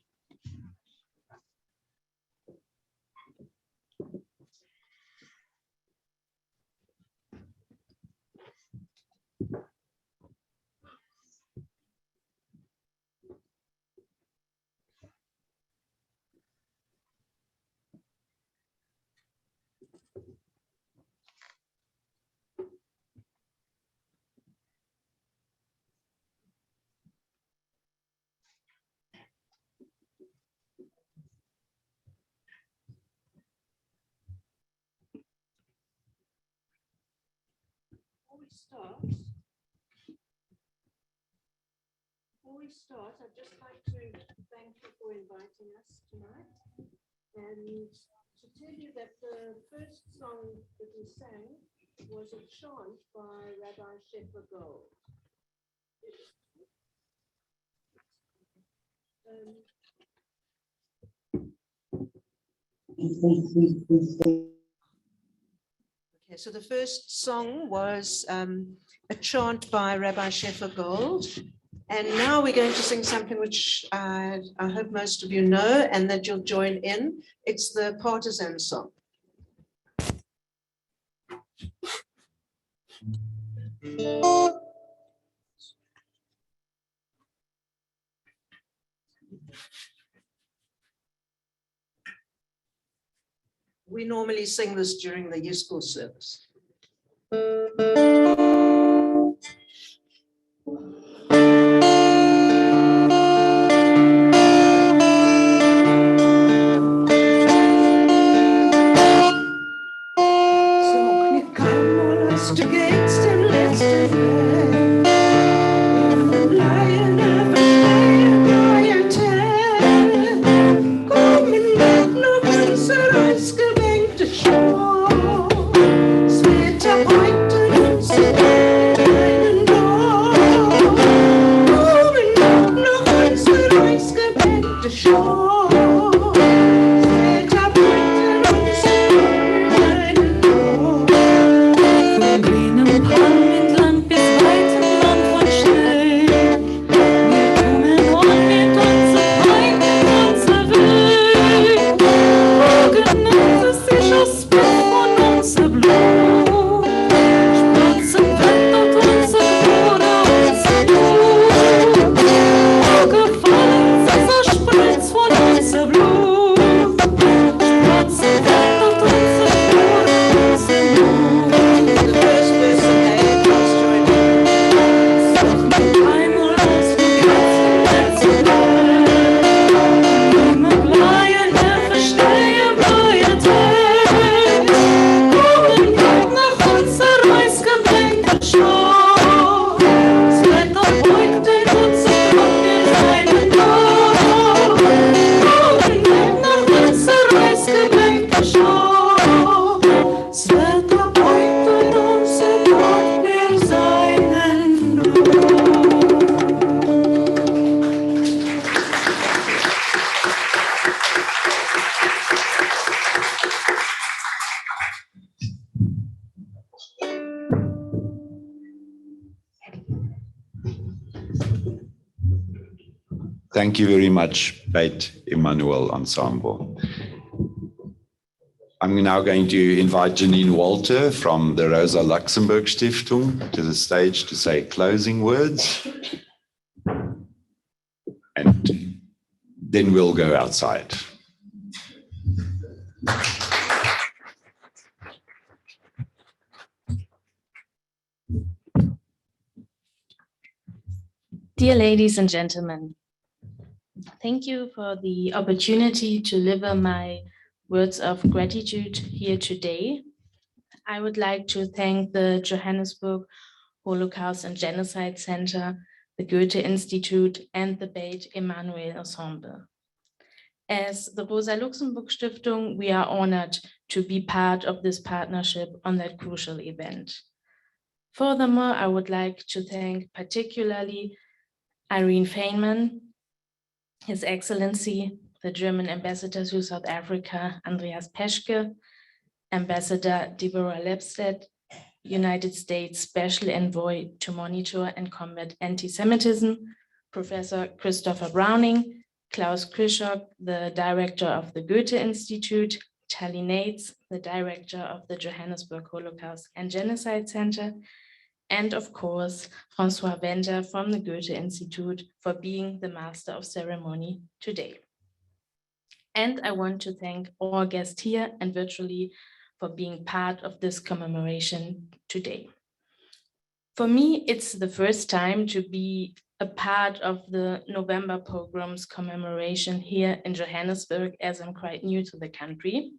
Before we start, I'd just like to thank you for inviting us tonight and to tell you that the first song that we sang was a chant by Rabbi Shefa Gold. Okay, so the first song was a chant by Rabbi Shefa Gold. And now we're going to sing something which I hope most of you know and that you'll join in. It's the partisan song. We normally sing this during the youth school service. Sweet Thank you very much, Beit Emmanuel Ensemble. I'm now going to invite Janine Walter from the Rosa-Luxemburg-Stiftung to the stage to say closing words. And then we'll go outside. Dear ladies and gentlemen, thank you for the opportunity to deliver my words of gratitude here today. I would like to thank the Johannesburg Holocaust and Genocide Centre, the Goethe-Institut, and the Beit Emmanuel Ensemble. As the Rosa-Luxemburg-Stiftung, we are honored to be part of this partnership on that crucial event. Furthermore, I would like to thank particularly Irene Feynman, His Excellency, the German Ambassador to South Africa, Andreas Peschke, Ambassador Deborah Lepstedt, United States Special Envoy to Monitor and Combat Anti-Semitism, Professor Christopher Browning, Klaus Krischok, the Director of the Goethe-Institut, Tally Nates, the Director of the Johannesburg Holocaust and Genocide Centre, and of course, François Venter from the Goethe-Institut for being the Master of Ceremony today. And I want to thank all guests here and virtually for being part of this commemoration today. For me, it's the first time to be a part of the November Pogrom's commemoration here in Johannesburg, as I'm quite new to the country.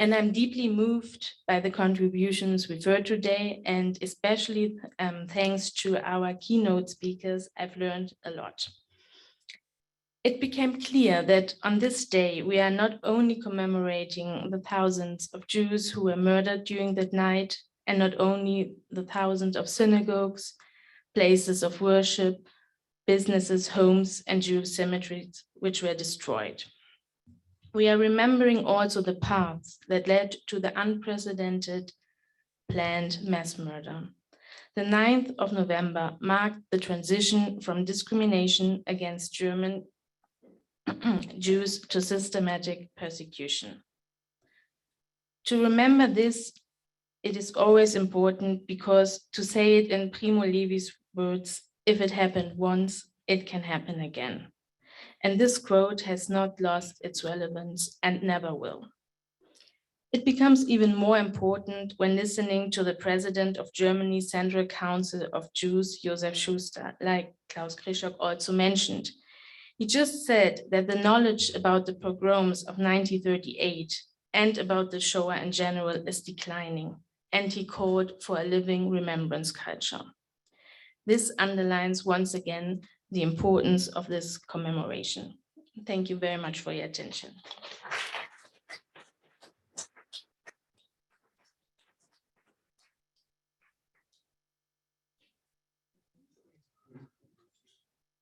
And I'm deeply moved by the contributions we've heard today, and especially thanks to our keynote speakers, I've learned a lot. It became clear that on this day, we are not only commemorating the thousands of Jews who were murdered during that night, and not only the thousands of synagogues, places of worship, businesses, homes, and Jewish cemeteries which were destroyed. We are remembering also the paths that led to the unprecedented planned mass murder. The 9th of November marked the transition from discrimination against German Jews to systematic persecution. To remember this, it is always important because, to say it in Primo Levi's words, if it happened once, it can happen again. And this quote has not lost its relevance and never will. It becomes even more important when listening to the president of Germany's Central Council of Jews, Josef Schuster, like Klaus Krischok also mentioned. He just said that the knowledge about the pogroms of 1938 and about the Shoah in general is declining, and he called for a living remembrance culture. This underlines once again the importance of this commemoration. Thank you very much for your attention.